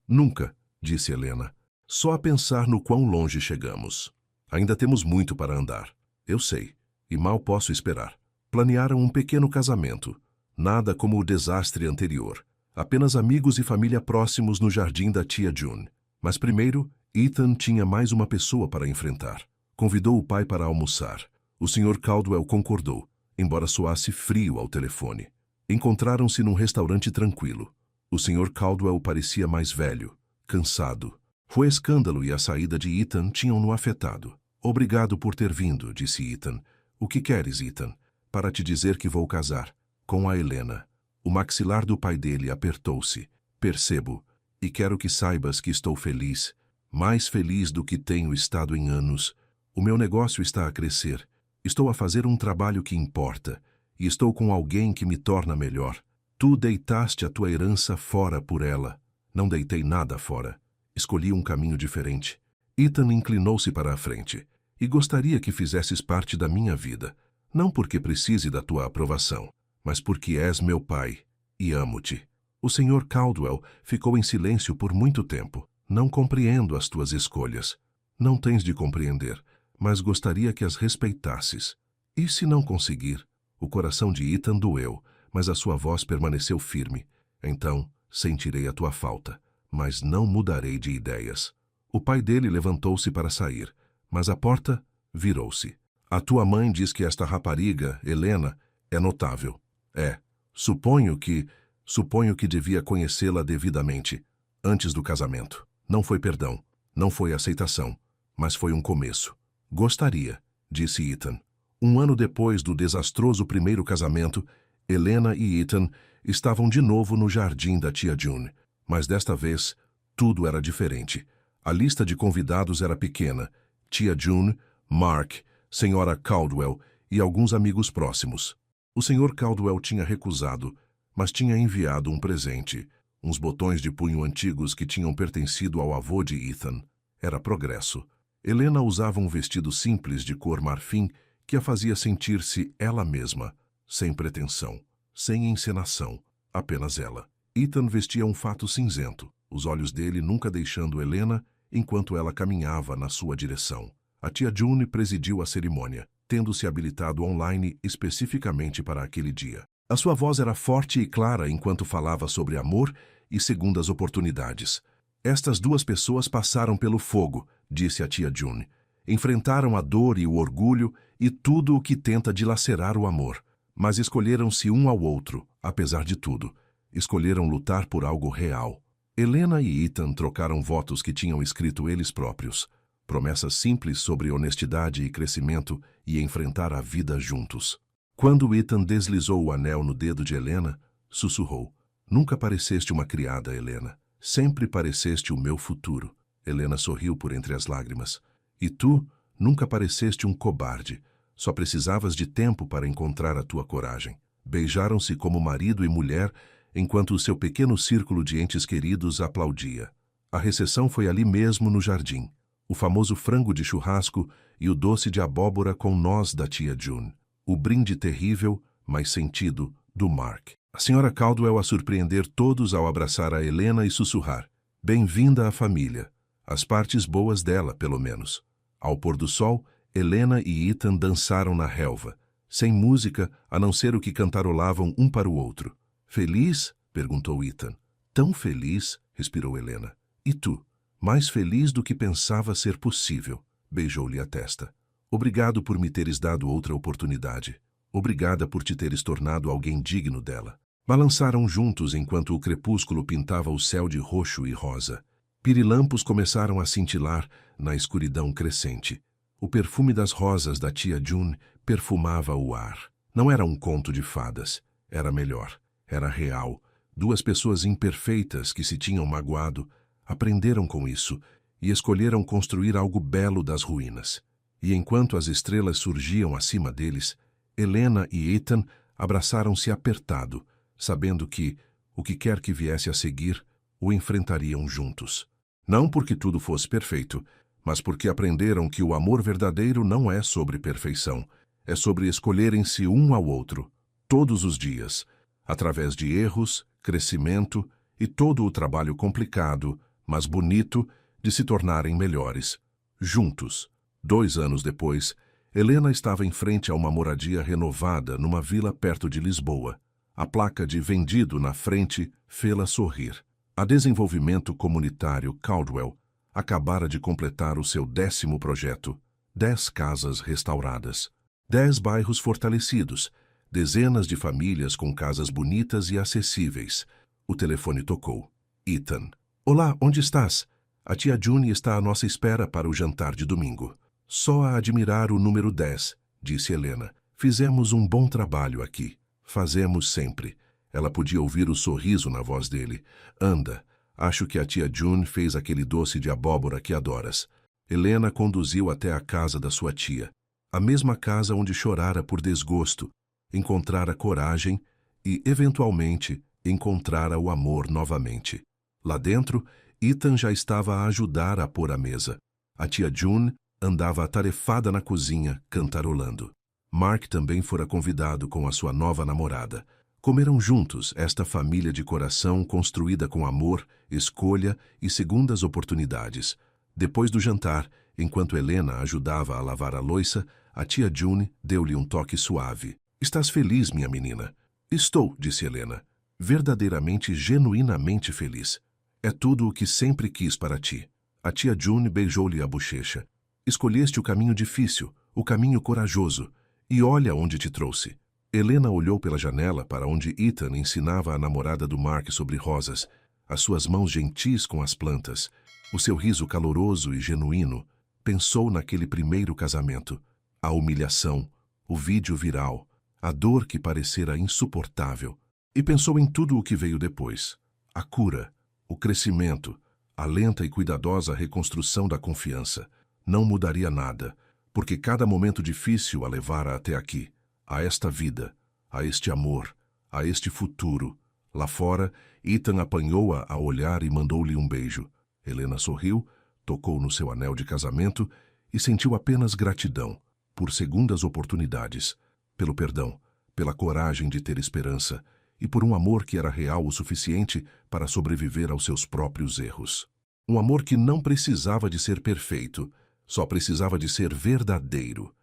Nunca, disse Helena. Só a pensar no quão longe chegamos. Ainda temos muito para andar. Eu sei, e mal posso esperar. Planearam um pequeno casamento. Nada como o desastre anterior. Apenas amigos e família próximos no jardim da tia June. Mas primeiro, Ethan tinha mais uma pessoa para enfrentar. Convidou o pai para almoçar. O Sr. Caldwell concordou, embora soasse frio ao telefone. Encontraram-se num restaurante tranquilo. O Sr. Caldwell parecia mais velho, cansado. O escândalo e a saída de Ethan tinham-no afetado. Obrigado por ter vindo, disse Ethan. O que queres, Ethan? Para te dizer que vou casar. Com a Helena. O maxilar do pai dele apertou-se. Percebo. E quero que saibas que estou feliz. Mais feliz do que tenho estado em anos. O meu negócio está a crescer. Estou a fazer um trabalho que importa. E estou com alguém que me torna melhor. Tu deitaste a tua herança fora por ela. Não deitei nada fora. Escolhi um caminho diferente. Ethan inclinou-se para a frente. E gostaria que fizesses parte da minha vida. Não porque precise da tua aprovação, mas porque és meu pai. E amo-te. O Sr. Caldwell ficou em silêncio por muito tempo. Não compreendo as tuas escolhas. Não tens de compreender, mas gostaria que as respeitasses. E se não conseguir? O coração de Ethan doeu, mas a sua voz permaneceu firme. Então, sentirei a tua falta, mas não mudarei de ideias. O pai dele levantou-se para sair, mas a porta virou-se. A tua mãe diz que esta rapariga, Helena, é notável. É. Suponho que devia conhecê-la devidamente, antes do casamento. Não foi perdão, não foi aceitação, mas foi um começo. Gostaria, disse Ethan. 1 ano depois do desastroso primeiro casamento, Helena e Ethan estavam de novo no jardim da tia June, mas desta vez tudo era diferente. A lista de convidados era pequena. Tia June, Mark, Sra. Caldwell e alguns amigos próximos. O Sr. Caldwell tinha recusado, mas tinha enviado um presente, uns botões de punho antigos que tinham pertencido ao avô de Ethan. Era progresso. Helena usava um vestido simples de cor marfim que a fazia sentir-se ela mesma, sem pretensão, sem encenação, apenas ela. Ethan vestia um fato cinzento, os olhos dele nunca deixando Helena enquanto ela caminhava na sua direção. A tia June presidiu a cerimônia, tendo-se habilitado online especificamente para aquele dia. A sua voz era forte e clara enquanto falava sobre amor e segundas oportunidades. Estas duas pessoas passaram pelo fogo, disse a tia June. Enfrentaram a dor e o orgulho e tudo o que tenta dilacerar o amor. Mas escolheram-se um ao outro, apesar de tudo. Escolheram lutar por algo real. Helena e Ethan trocaram votos que tinham escrito eles próprios. Promessas simples sobre honestidade e crescimento e enfrentar a vida juntos. Quando Ethan deslizou o anel no dedo de Helena, sussurrou. Nunca pareceste uma criada, Helena. Sempre pareceste o meu futuro. Helena sorriu por entre as lágrimas. E tu nunca pareceste um cobarde. Só precisavas de tempo para encontrar a tua coragem. Beijaram-se como marido e mulher, enquanto o seu pequeno círculo de entes queridos aplaudia. A recepção foi ali mesmo no jardim. O famoso frango de churrasco e o doce de abóbora com nós da tia June. O brinde terrível, mas sentido, do Mark. A senhora Caldwell a surpreender todos ao abraçar a Helena e sussurrar: "Bem-vinda à família. As partes boas dela, pelo menos." Ao pôr do sol, Helena e Ethan dançaram na relva, sem música, a não ser o que cantarolavam um para o outro. "Feliz?" perguntou Ethan. "Tão feliz?" respirou Helena. "E tu?" "Mais feliz do que pensava ser possível." Beijou-lhe a testa. "Obrigado por me teres dado outra oportunidade. Obrigada por te teres tornado alguém digno dela." Balançaram juntos enquanto o crepúsculo pintava o céu de roxo e rosa. Pirilampos começaram a cintilar na escuridão crescente. O perfume das rosas da tia June perfumava o ar. Não era um conto de fadas. Era melhor. Era real. Duas pessoas imperfeitas que se tinham magoado aprenderam com isso e escolheram construir algo belo das ruínas. E enquanto as estrelas surgiam acima deles, Helena e Ethan abraçaram-se apertado, sabendo que, o que quer que viesse a seguir, o enfrentariam juntos. Não porque tudo fosse perfeito, mas porque aprenderam que o amor verdadeiro não é sobre perfeição, é sobre escolherem-se um ao outro, todos os dias, através de erros, crescimento e todo o trabalho complicado, mas bonito, de se tornarem melhores. Juntos. 2 anos depois, Helena estava em frente a uma moradia renovada numa vila perto de Lisboa. A placa de "vendido" na frente fê-la sorrir. A Desenvolvimento Comunitário Caldwell acabara de completar o seu 10º projeto. 10 casas restauradas. 10 bairros fortalecidos. Dezenas de famílias com casas bonitas e acessíveis. O telefone tocou. Ethan. "Olá, onde estás? A tia June está à nossa espera para o jantar de domingo." "Só a admirar o número 10, disse Helena. "Fizemos um bom trabalho aqui. Fazemos sempre." Ela podia ouvir o sorriso na voz dele. "Anda, acho que a tia June fez aquele doce de abóbora que adoras." Helena conduziu até a casa da sua tia. A mesma casa onde chorara por desgosto, encontrara coragem e, eventualmente, encontrara o amor novamente. Lá dentro, Ethan já estava a ajudar a pôr a mesa. A tia June andava atarefada na cozinha, cantarolando. Mark também fora convidado com a sua nova namorada. Comeram juntos esta família de coração construída com amor, escolha e segundas oportunidades. Depois do jantar, enquanto Helena ajudava a lavar a louça, a tia June deu-lhe um toque suave. "Estás feliz, minha menina?" "Estou", disse Helena. "Verdadeiramente, genuinamente feliz. É tudo o que sempre quis para ti." A tia June beijou-lhe a bochecha. "Escolheste o caminho difícil, o caminho corajoso, e olha onde te trouxe." Helena olhou pela janela para onde Ethan ensinava a namorada do Mark sobre rosas, as suas mãos gentis com as plantas, o seu riso caloroso e genuíno. Pensou naquele primeiro casamento, a humilhação, o vídeo viral, a dor que parecera insuportável, e pensou em tudo o que veio depois, a cura, o crescimento, a lenta e cuidadosa reconstrução da confiança. Não mudaria nada, porque cada momento difícil a levara até aqui, a esta vida, a este amor, a este futuro. Lá fora, Ethan apanhou-a a olhar e mandou-lhe um beijo. Helena sorriu, tocou no seu anel de casamento e sentiu apenas gratidão, por segundas oportunidades, pelo perdão, pela coragem de ter esperança e por um amor que era real o suficiente para sobreviver aos seus próprios erros. Um amor que não precisava de ser perfeito, só precisava de ser verdadeiro.